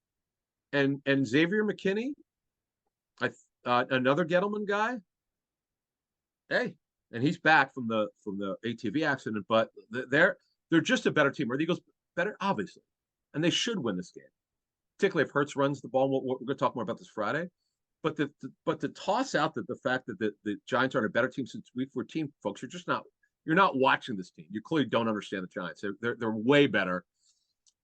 And Xavier McKinney, another Gettleman guy. Hey, and he's back from the ATV accident, but they're just a better team. Are the Eagles better? Obviously. And they should win this game. Particularly if Hurts runs the ball. We're going to talk more about this Friday. But to toss out the fact that the Giants are a better team since Week 14, folks, you're not watching this team. You clearly don't understand the Giants. They're way better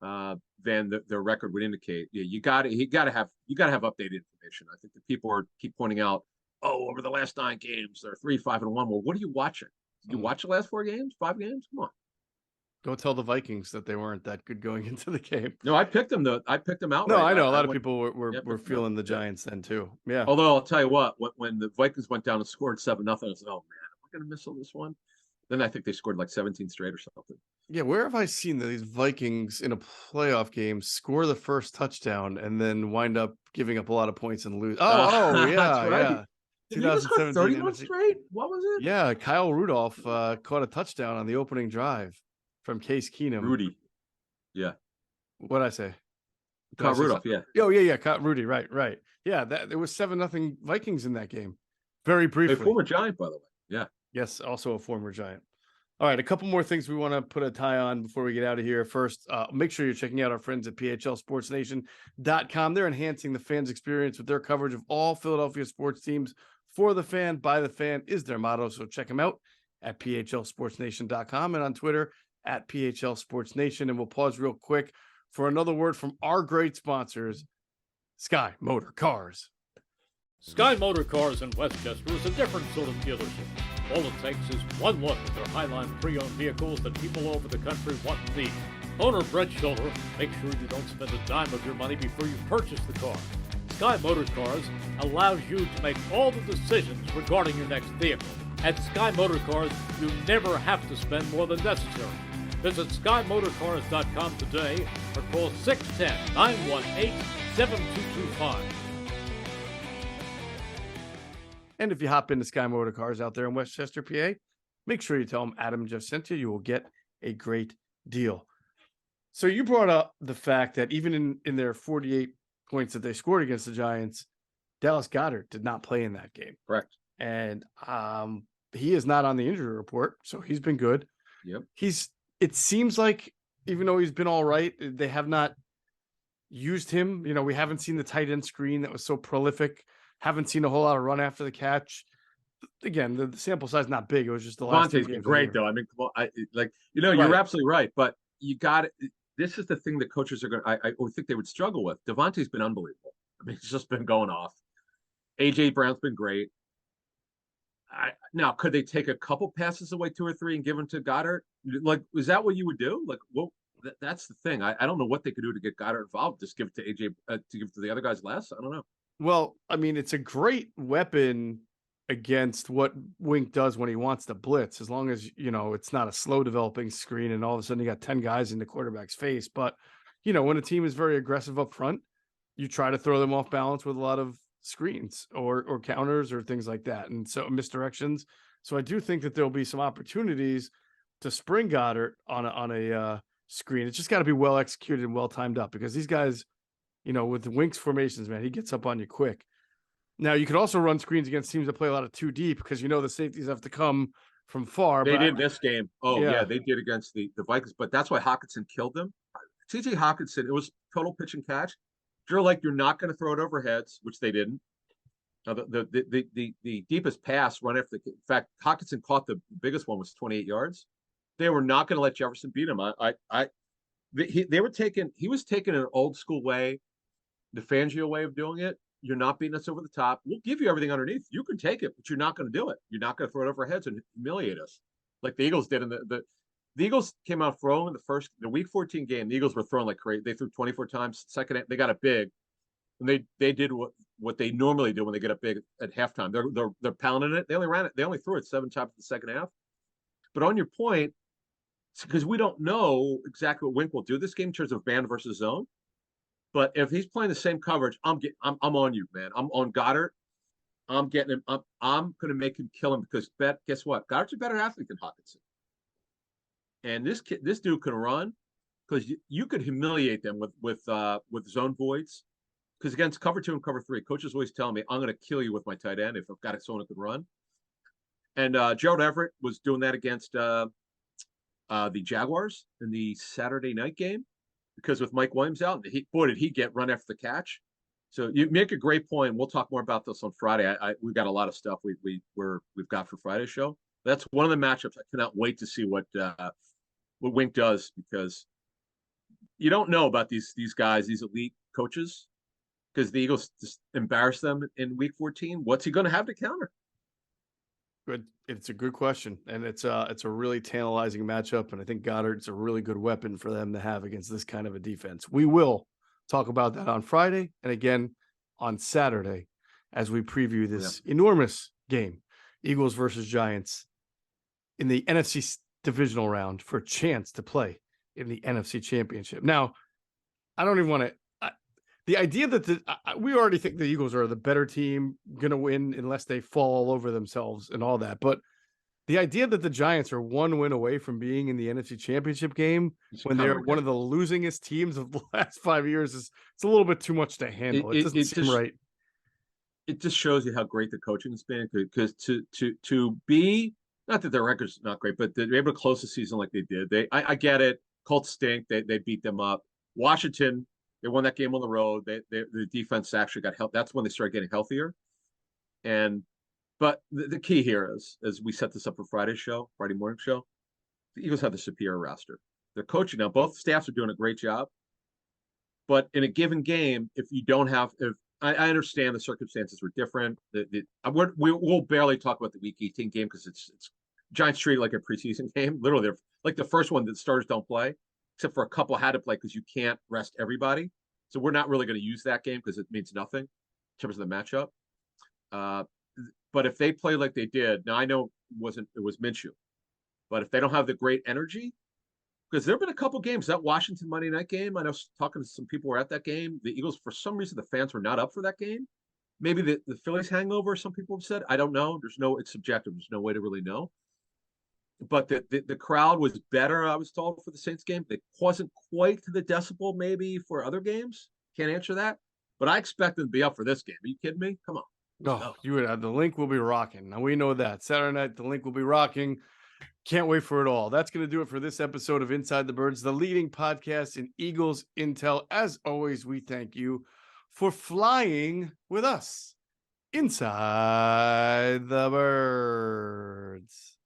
than their record would indicate. Yeah, you got to have updated information. I think that people keep pointing out, over the last 9 games, they're 3-5-1. Well, what are you watching? Did you watch the last 4 games, 5 games? Come on. Don't tell the Vikings that they weren't that good going into the game. No, I picked them though. I picked them outright. No, I know a lot of people were feeling the Giants then too. Yeah. Although I'll tell you what, when the Vikings went down and scored 7-0, I was like, oh man, am I going to miss on this one? Then I think they scored like 17 straight or something. Yeah, where have I seen these Vikings in a playoff game score the first touchdown and then wind up giving up a lot of points and lose? Oh, yeah, that's right. yeah. Did he score 31 straight? What was it? Yeah, Kyle Rudolph caught a touchdown on the opening drive from Case Keenum. Rudy. Yeah. What'd I say? Kyle Rudolph, yeah. Oh, yeah. Rudy, right. Yeah, there was 7-0 Vikings in that game. Very briefly. A former Giant, by the way. Yeah. Yes, also a former Giant. All right, a couple more things we want to put a tie on before we get out of here. First, make sure you're checking out our friends at PHLSportsNation.com. They're enhancing the fans' experience with their coverage of all Philadelphia sports teams. For the fan, by the fan is their motto, so check them out at PHLSportsNation.com and on Twitter at PHLSportsNation. And we'll pause real quick for another word from our great sponsors, Sky Motor Cars. Sky Motor Cars in Westchester is a different sort of dealership. All it takes is one look at their Highline pre-owned vehicles that people over the country want and need. Owner Brett Schiller, make sure you don't spend a dime of your money before you purchase the car. Sky Motor Cars allows you to make all the decisions regarding your next vehicle. At Sky Motor Cars, you never have to spend more than necessary. Visit SkyMotorCars.com today or call 610-918-7225. And if you hop into Sky Motor Cars out there in Westchester, PA, make sure you tell them Adam and Geoff sent you. You will get a great deal. So you brought up the fact that even in their 48 points that they scored against the Giants, Dallas Goedert did not play in that game. Correct. And he is not on the injury report, so he's been good. Yep. It seems like even though he's been all right, they have not used him. You know, we haven't seen the tight end screen that was so prolific. Haven't seen a whole lot of run after the catch. Again, the sample size not big. It was just the last. Devontae's been great though. I mean, you're absolutely right. But you got it. This is the thing that coaches are going to. I would think they would struggle with. Devontae's been unbelievable. I mean, he's just been going off. AJ Brown's been great. Now, could they take a couple passes away, 2 or 3, and give them to Goedert? Like, is that what you would do? Like, well, that's the thing. I don't know what they could do to get Goedert involved. Just give it to AJ to give it to the other guys less. I don't know. Well, I mean, it's a great weapon against what Wink does when he wants to blitz, as long as, you know, it's not a slow developing screen and all of a sudden you got 10 guys in the quarterback's face. But, you know, when a team is very aggressive up front, you try to throw them off balance with a lot of screens or counters or things like that. And so misdirections. So I do think that there'll be some opportunities to spring Goedert on a screen. It's just got to be well executed and well timed up, because these guys, you know, with the Wink's formations, man, he gets up on you quick. Now, you could also run screens against teams that play a lot of 2 deep, because you know the safeties have to come from far. They did this game. Oh, yeah, they did against the Vikings. But that's why Hockenson killed them. T.J. Hockenson, it was total pitch and catch. You're not going to throw it overheads, which they didn't. Now, the deepest pass run after in fact, Hockenson caught the biggest one was 28 yards. They were not going to let Jefferson beat him. He was taking an old school way, the Fangio way of doing it. You're not beating us over the top. We'll give you everything underneath. You can take it, but you're not going to do it. You're not going to throw it over our heads and humiliate us like the Eagles did in the Eagles came out throwing in the week 14 game. The Eagles were throwing like crazy. They threw 24 times. Second, they got it big, and they did what they normally do when they get up big at halftime. They're pounding it. They only threw it 7 times in the second half. But on your point, because we don't know exactly what Wink will do this game in terms of man versus zone. But if he's playing the same coverage, I'm on you, man. I'm on Goedert. I'm getting him up. I'm going to make him kill him, because guess what? Goedert's a better athlete than Hockenson. And this dude can run, because you could humiliate them with zone voids. Because against cover 2 and cover 3, coaches always tell me, I'm going to kill you with my tight end if I've got someone who can run. And Gerald Everett was doing that against the Jaguars in the Saturday night game, because with Mike Williams out, did he get run after the catch. So you make a great point. We'll talk more about this on Friday. We've got a lot of stuff we've got for Friday's show. That's one of the matchups I cannot wait to see what Wink does, because you don't know about these guys, these elite coaches, because the Eagles just embarrassed them in week 14. What's he going to have to counter? Good. It's a good question, and it's a really tantalizing matchup, and I think Goedert's a really good weapon for them to have against this kind of a defense. We will talk about that on Friday and again on Saturday as we preview this enormous game, Eagles versus Giants, in the NFC divisional round for a chance to play in the NFC Championship. Now, I don't even want to. The idea that we already think the Eagles are the better team, going to win unless they fall all over themselves and all that. But the idea that the Giants are one win away from being in the NFC Championship game when they're one of the losingest teams of the last 5 years it's a little bit too much to handle. It doesn't seem right. It just shows you how great the coaching has been, because to be, not that their record's not great, but they're able to close the season like they did. I get it. Colts stink. They beat them up. Washington, they won that game on the road. The defense actually got help. That's when they started getting healthier. But the key here is, as we set this up for Friday morning show, the Eagles have the superior roster. They're coaching now. Both staffs are doing a great job. But in a given game, if you don't have, I understand the circumstances were different. We'll barely talk about the Week 18 game because it's Giants treat it like a preseason game. Literally, they're like the first one that starters don't play, except for a couple had to play because you can't rest everybody. So we're not really going to use that game because it means nothing in terms of the matchup. But if they play like they did, now I know it was Minshew, but if they don't have the great energy, because there have been a couple games, that Washington Monday night game, I know talking to some people who were at that game, the Eagles, for some reason, the fans were not up for that game. Maybe the Phillies hangover, some people have said. I don't know. It's subjective. There's no way to really know. But the crowd was better, I was told, for the Saints game. It wasn't quite to the decibel maybe for other games. Can't answer that. But I expect them to be up for this game. Are you kidding me? Come on. No, you would. The link will be rocking. Now we know that Saturday night the link will be rocking. Can't wait for it all. That's going to do it for this episode of Inside the Birds, the leading podcast in Eagles intel. As always, we thank you for flying with us inside the birds.